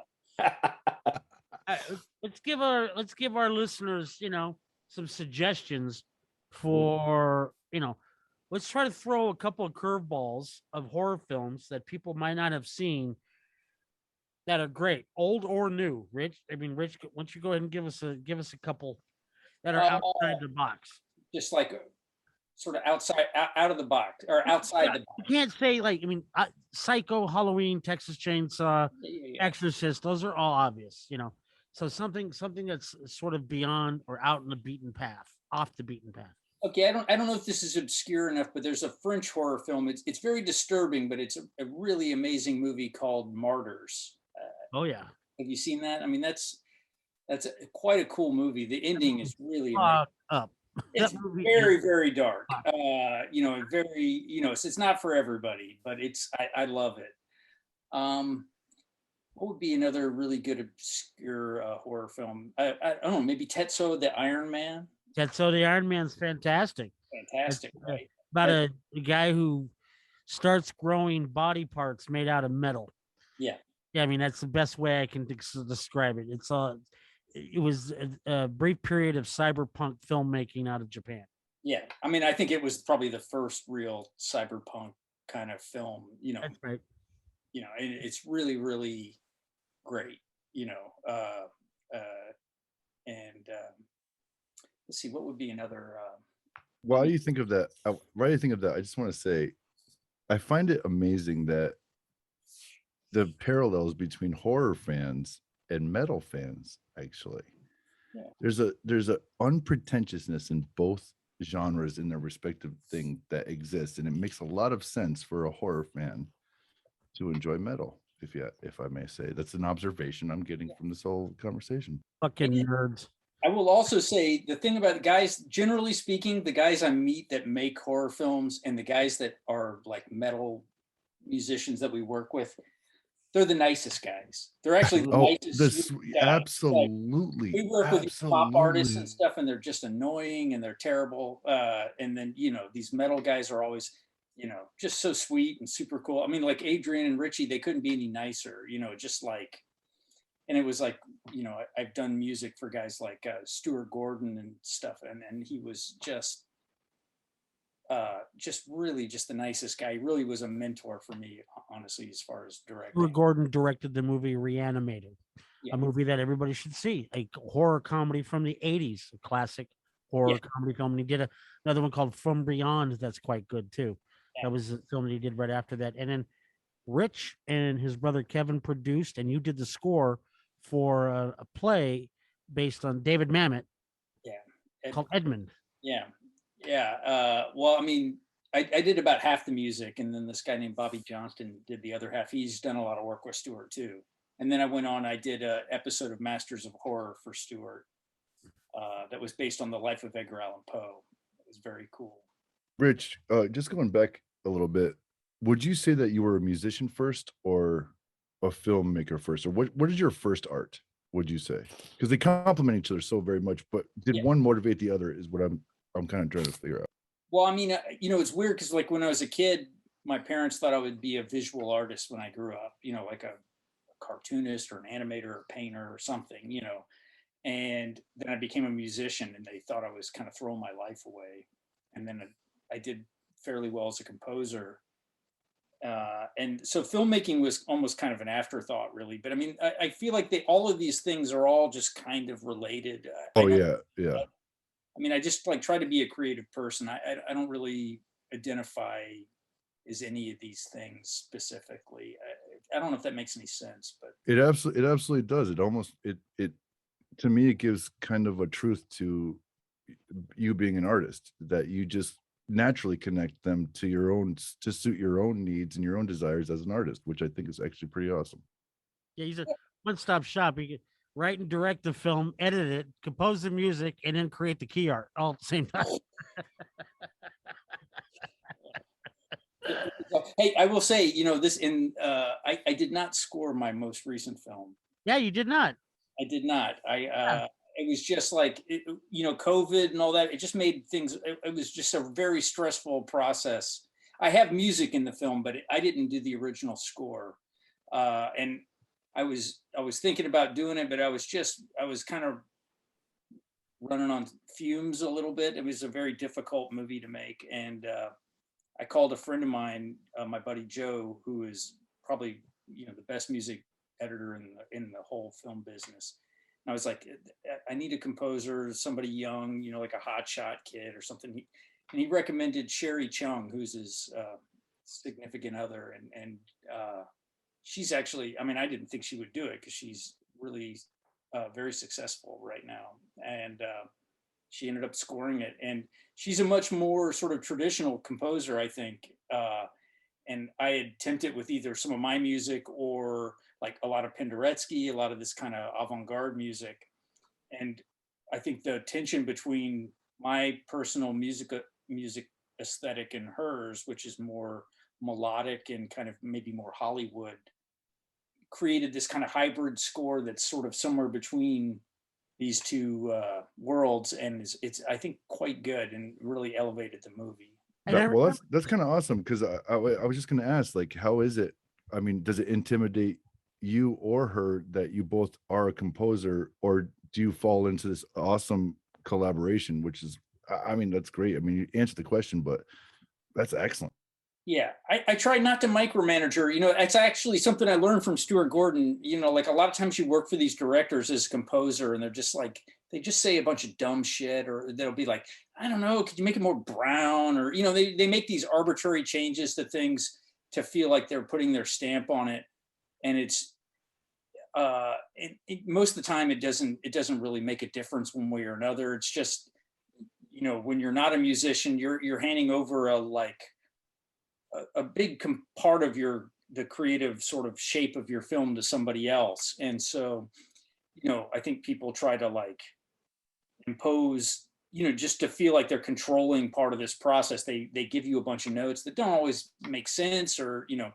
Let's give our listeners, you know, some suggestions for, you know, let's try to throw a couple of curveballs of horror films that people might not have seen that are great, old or new. Rich, why don't you go ahead and give us a couple that are outside the box. Just like sort of out of the box or outside the box. You can't say like, I mean, Psycho, Halloween, Texas Chainsaw, Yeah. Exorcist, those are all obvious, you know. So something that's sort of beyond or out in the beaten path, off the beaten path. Okay, I don't know if this is obscure enough, but there's a French horror film. It's very disturbing, but it's a really amazing movie called Martyrs. Oh yeah. Have you seen that? I mean, that's quite a cool movie. The ending is really amazing. Up. It's That movie very, is- very dark. You know, very, you know, it's not for everybody, but I love it. What would be another really good obscure horror film? I don't know, maybe Tetsuo the Iron Man. So the Iron Man's fantastic. Fantastic, It's, right? About a guy who starts growing body parts made out of metal. Yeah. Yeah, I mean that's the best way I can describe it. It was a brief period of cyberpunk filmmaking out of Japan. Yeah. I mean, I think it was probably the first real cyberpunk kind of film, you know. That's right. You know, and it's really, really great, you know. Let's see, what would be another While you think of that, I just want to say, I find it amazing that the parallels between horror fans and metal fans, actually. Yeah. There's a unpretentiousness in both genres in their respective thing that exists, and it makes a lot of sense for a horror fan to enjoy metal. If I may say, that's an observation I'm getting from this whole conversation. Fucking nerds. I will also say the thing about the guys, generally speaking, the guys I meet that make horror films and the guys that are like metal musicians that we work with, they're the nicest guys. They're actually the Oh, nicest, sweetest guys. Like, absolutely. we work with these pop artists and Absolutely. stuff, and they're just annoying and they're terrible. And then, you know, these metal guys are always, you know, just so sweet and super cool. I mean, like Adrian and Richie, they couldn't be any nicer, you know, just like, and it was like, you know, I've done music for guys like Stuart Gordon and stuff, and he was just really just the nicest guy. He really was a mentor for me, honestly, as far as Stuart directing. Gordon directed the movie Reanimated, Yeah. a movie that everybody should see, a horror comedy from the 80s, a classic horror Yeah. comedy film. And he did another one called From Beyond that's quite good too. Yeah. That was a film that he did right after that. And then Rich and his brother Kevin produced, and you did the score for a play based on David Mamet Yeah. called Edmund. Yeah. Yeah. Well, I mean, I did about half the music, and then this guy named Bobby Johnston did the other half. He's done a lot of work with Stewart too. And then I went on, I did an episode of Masters of Horror for Stewart that was based on the life of Edgar Allan Poe. It was very cool. Rich, just going back a little bit, would you say that you were a musician first or a filmmaker first? Or what is your first art, would you say? Because they complement each other so very much, but did Yeah. one motivate the other is what I'm kind of trying to figure out. Well, I mean, you know, it's weird because like when I was a kid, my parents thought I would be a visual artist when I grew up, you know, like a cartoonist or an animator or painter or something, you know. And then I became a musician, and they thought I was kind of throwing my life away. And then I did fairly well as a composer. And so filmmaking was almost kind of an afterthought, really. But I mean, I feel like all of these things are all just kind of related. Oh yeah, yeah. I mean, I just like try to be a creative person. I don't really identify as any of these things specifically. I don't know if that makes any sense, but It absolutely does. It almost it to me it gives kind of a truth to you being an artist, that you just naturally connect them to your own, to suit your own needs and your own desires as an artist, which I think is actually pretty awesome. Yeah, he's a one-stop shop. He could write and direct the film, edit it, compose the music, and then create the key art all at the same time. hey, I will say, you know, this I did not score my most recent film. Yeah, you did not. I did not. It was just like, you know, COVID and all that. It just made things, it was just a very stressful process. I have music in the film, but I didn't do the original score. And I was thinking about doing it, but I was kind of running on fumes a little bit. It was a very difficult movie to make. And I called a friend of mine, my buddy Joe, who is probably, you know, the best music editor in the whole film business. And I was like, I need a composer, somebody young, you know, like a hotshot kid or something. And he recommended Sherry Chung, who's his significant other. And she's actually, I mean, I didn't think she would do it because she's really very successful right now. And she ended up scoring it. And she's a much more sort of traditional composer, I think. And I had tempted with either some of my music or like a lot of Penderecki, a lot of this kind of avant-garde music. And I think the tension between my personal music aesthetic and hers, which is more melodic and kind of maybe more Hollywood, created this kind of hybrid score that's sort of somewhere between these two worlds, and it's I think quite good and really elevated the movie. Well, that's kind of awesome, because I was just going to ask, like, how is it? I mean, does it intimidate you or her that you both are a composer, or do you fall into this awesome collaboration, which is, I mean, that's great. I mean, you answered the question, but that's excellent. Yeah, I try not to micromanage her. You know, it's actually something I learned from Stuart Gordon. You know, like a lot of times you work for these directors as a composer, and they're just like, they just say a bunch of dumb shit, or they'll be like, I don't know, could you make it more brown? Or, you know, they make these arbitrary changes to things to feel like they're putting their stamp on it. And it's, most of the time it doesn't really make a difference one way or another. It's just, you know, when you're not a musician, you're handing over a big part of the creative sort of shape of your film to somebody else. And so, you know, I think people try to like impose, you know, just to feel like they're controlling part of this process. They give you a bunch of notes that don't always make sense, or, you know,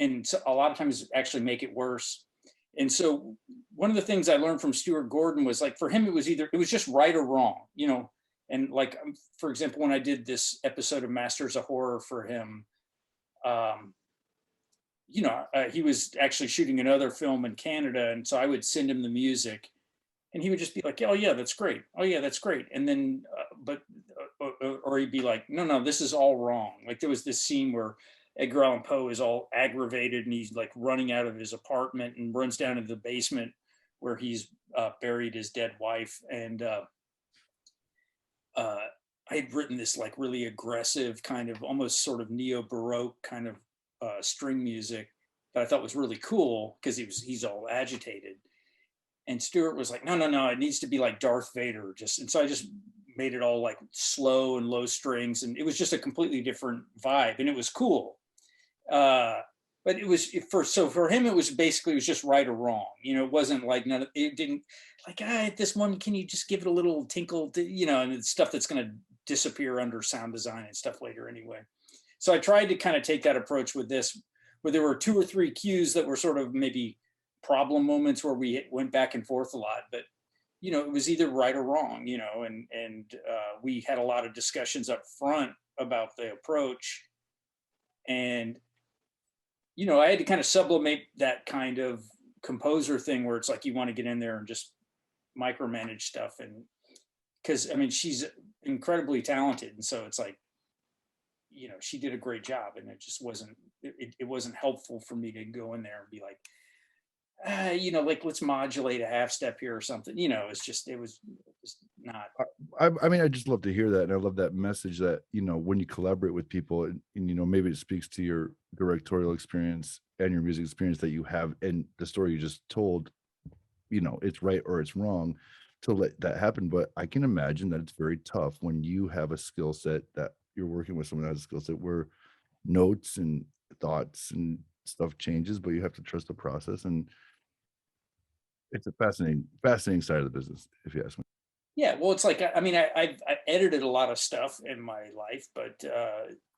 and so a lot of times actually make it worse. And so one of the things I learned from Stuart Gordon was like, for him, it was just right or wrong, you know. And like, for example, when I did this episode of Masters of Horror for him, you know, he was actually shooting another film in Canada. And so I would send him the music and he would just be like, oh yeah, that's great. Oh yeah, that's great. And then, or he'd be like, no, this is all wrong. Like there was this scene where Edgar Allan Poe is all aggravated and he's like running out of his apartment and runs down into the basement where he's buried his dead wife. And I had written this like really aggressive kind of almost sort of neo-Baroque kind of string music that I thought was really cool because he's all agitated. And Stuart was like, no, it needs to be like Darth Vader. And so I just made it all like slow and low strings. And it was just a completely different vibe and it was cool. But it was for him, it was just right or wrong. You know, it wasn't like it didn't like, at this one, can you just give it a little tinkle to, you know, and it's stuff that's going to disappear under sound design and stuff later anyway. So I tried to kind of take that approach with this, where there were 2 or 3 cues that were sort of maybe problem moments where we went back and forth a lot, but you know, it was either right or wrong, you know, and we had a lot of discussions up front about the approach. And, you know, I had to kind of sublimate that kind of composer thing where it's like, you want to get in there and just micromanage stuff. And because, I mean, she's incredibly talented. And so it's like, you know, she did a great job and it just wasn't, it wasn't helpful for me to go in there and be like, you know, like let's modulate a half step here or something, you know. It was not. I mean, I just love to hear that, and I love that message that, you know, when you collaborate with people, and you know, maybe it speaks to your directorial experience and your music experience that you have, and the story you just told, you know, it's right or it's wrong to let that happen. But I can imagine that it's very tough when you have a skill set that you're working with someone that has a skill set where notes and thoughts and stuff changes, but you have to trust the process. And it's a fascinating side of the business, if you ask me. Yeah, well, it's like, I mean, I've edited a lot of stuff in my life, but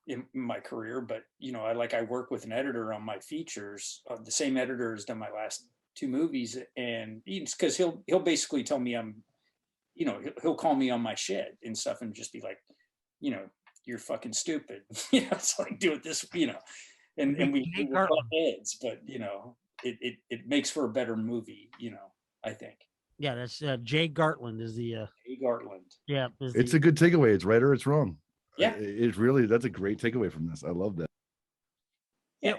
in my career, but you know, I work with an editor on my features. The same editor has done my last 2 movies, and it's because he'll basically tell me you know, he'll call me on my shit and stuff, and just be like, you know, you're fucking stupid. You know, it's like, do it this, you know, and we butt heads, but you know, it makes for a better movie, you know, I think. Yeah, that's Jay Gartland is the Jay Gartland. Yeah, it's a good takeaway. It's right or it's wrong. Yeah, it's really, that's a great takeaway from this. I love that. Yeah.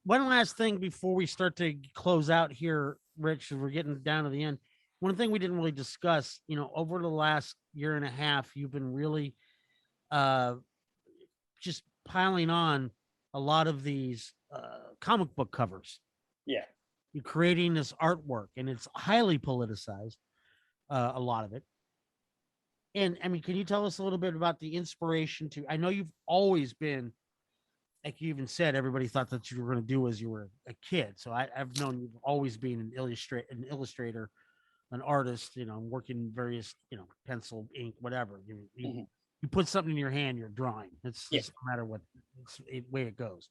One last thing before we start to close out here, Rich, as we're getting down to the end. One thing we didn't really discuss, you know, over the last year and a half, you've been really just piling on a lot of these comic book covers. Yeah. You're creating this artwork and it's highly politicized, a lot of it. And I mean, can you tell us a little bit about the inspiration I know you've always been, like you even said, everybody thought that you were going to do as you were a kid. So I've known you've always been an illustrator, an artist, you know, working various, you know, pencil, ink, whatever. You put something in your hand, you're drawing. It's just no matter what way it goes.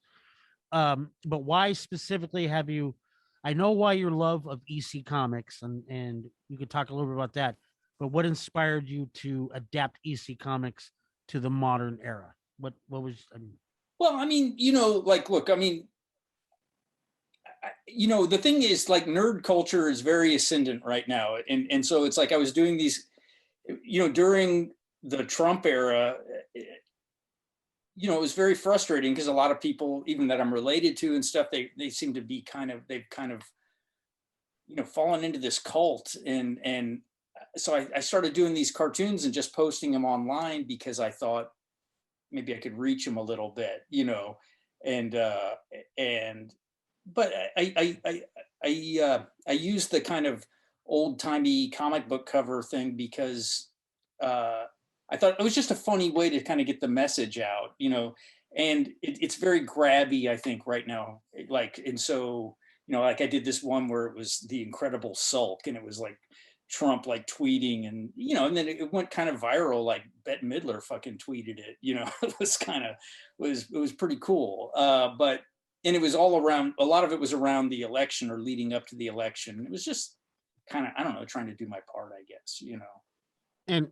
But why specifically have you? I know why your love of EC Comics, and you could talk a little bit about that. But what inspired you to adapt EC Comics to the modern era? What was? I mean, well, I mean, you know, like, look, I mean, you know, the thing is, like, nerd culture is very ascendant right now, and so it's like I was doing these, you know, during the Trump era. You know, it was very frustrating because a lot of people, even that I'm related to and stuff, they seem to be they've kind of, you know, fallen into this cult. And so I started doing these cartoons and just posting them online because I thought maybe I could reach them a little bit, you know, but I used the kind of old timey comic book cover thing because I thought it was just a funny way to kind of get the message out, you know, and it's very grabby, I think, right now. Like, and so, you know, like I did this one where it was the Incredible Sulk, and it was like Trump like tweeting, and you know, and then it went kind of viral. Like Bette Midler fucking tweeted it, you know. It was kind of it was pretty cool. But and it was all around, a lot of it was around the election or leading up to the election. It was just kind of, I don't know, trying to do my part, I guess, you know. And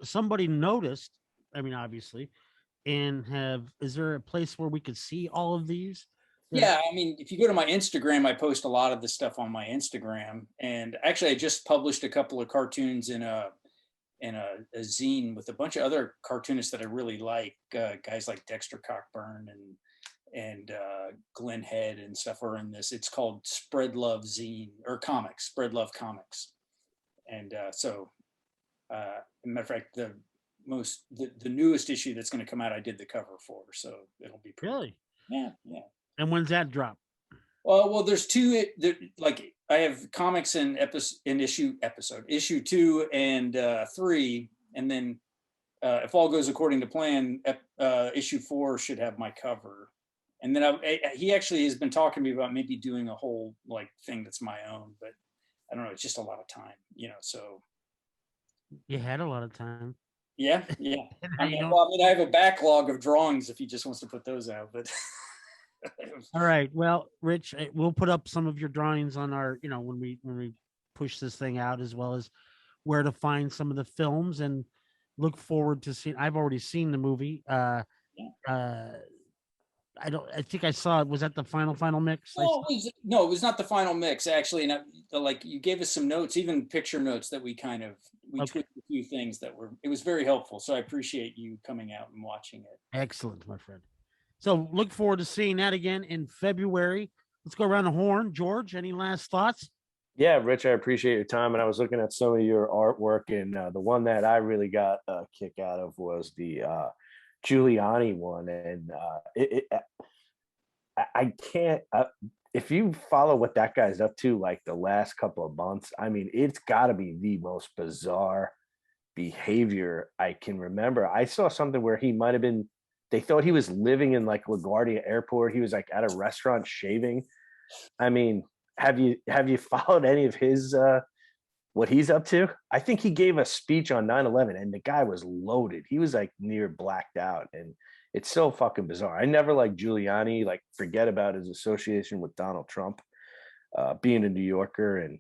somebody noticed, I mean, obviously, and is there a place where we could see all of these? Yeah, I mean, if you go to my Instagram, I post a lot of the stuff on my Instagram. And actually, I just published a couple of cartoons in a zine with a bunch of other cartoonists that I really like, guys like Dexter Cockburn and Glenn Head and stuff are in this. It's called Spread Love Zine or Comics, Spread Love Comics. And so, as a matter of fact, the newest issue that's going to come out, I did the cover for, so it'll be pretty Really? cool. Yeah. And when's that drop? Well, there's two. Like I have comics in issue 2 and 3, and then if all goes according to plan, issue 4 should have my cover. And then he actually has been talking to me about maybe doing a whole like thing that's my own, but I don't know. It's just a lot of time, you know. So You had a lot of time. yeah. I mean, I have a backlog of drawings if he just wants to put those out, but. All right. Well, Rich, we'll put up some of your drawings on our, when we push this thing out, as well as where to find some of the films, and look forward to seeing. I've already seen the movie. I think I saw it. Was that the final mix? No, it was not the final mix actually. And like you gave us some notes, even picture notes that we tweaked a few things it was very helpful. So I appreciate you coming out and watching it. Excellent, my friend. So look forward to seeing that again in February. Let's go around the horn. George, any last thoughts? Yeah, Rich, I appreciate your time. And I was looking at some of your artwork, and the one that I really got a kick out of was the Giuliani one. And I can't, if you follow what that guy's up to, like the last couple of months, I mean, it's got to be the most bizarre behavior I can remember. I saw something where he might have been, they thought he was living in like LaGuardia Airport. He was like at a restaurant shaving. I mean, have you followed any of his what he's up to? I think he gave a speech on 9/11 and the guy was loaded. He was like near blacked out, and it's so fucking bizarre. I never liked Giuliani, like forget about his association with Donald Trump, being a New Yorker, and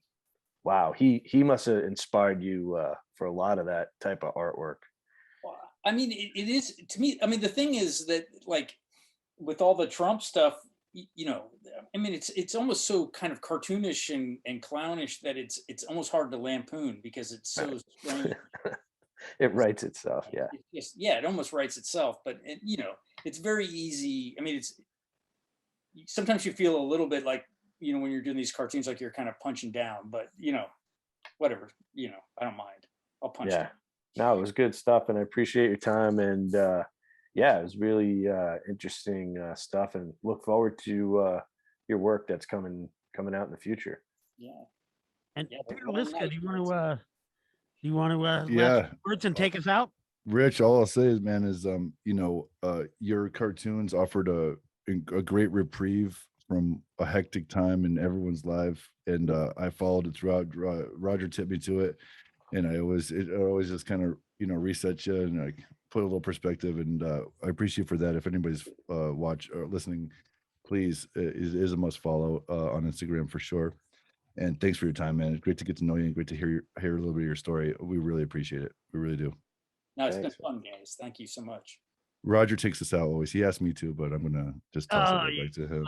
wow, he must have inspired you for a lot of that type of artwork. I mean, it is to me. I mean, the thing is that like with all the Trump stuff, I mean, it's almost so kind of cartoonish and clownish that it's almost hard to lampoon because it's so strange. It writes itself. Yeah. It almost writes itself, but it's very easy. I mean, sometimes you feel a little bit like, when you're doing these cartoons, like you're kind of punching down, but whatever, I don't mind. I'll punch down. No, it was good stuff, and I appreciate your time. And it was really interesting stuff, and look forward to your work that's coming out in the future. Yeah. And Peter Liska, do you want to words and take us out? Rich, all I'll say is, man, is your cartoons offered a great reprieve from a hectic time in everyone's life, and I followed it throughout. Roger tipped me to it. And it always just kind of, reset you and like put a little perspective. And I appreciate for that. If anybody's watch or listening, please, it is a must follow on Instagram for sure. And thanks for your time, man. It's great to get to know you and great to hear a little bit of your story. We really appreciate it. We really do. No, it's been fun, guys. Thank you so much. Roger takes us out always. He asked me to, but I'm gonna just toss it back to him.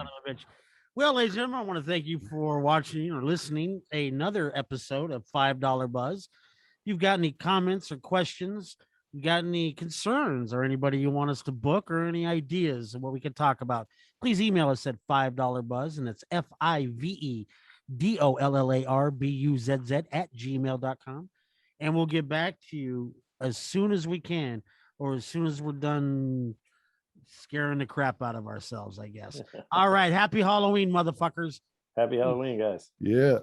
Well, ladies and gentlemen, I want to thank you for watching or listening another episode of $5 Buzz. If you've got any comments or questions, you got any concerns, or anybody you want us to book, or any ideas of what we can talk about, please email us at $5buzz, and it's FIVEDOLLARBUZZ@gmail.com. And we'll get back to you as soon as we can, or as soon as we're done scaring the crap out of ourselves, I guess. All right. Happy Halloween, motherfuckers. Happy Halloween, guys. Yeah.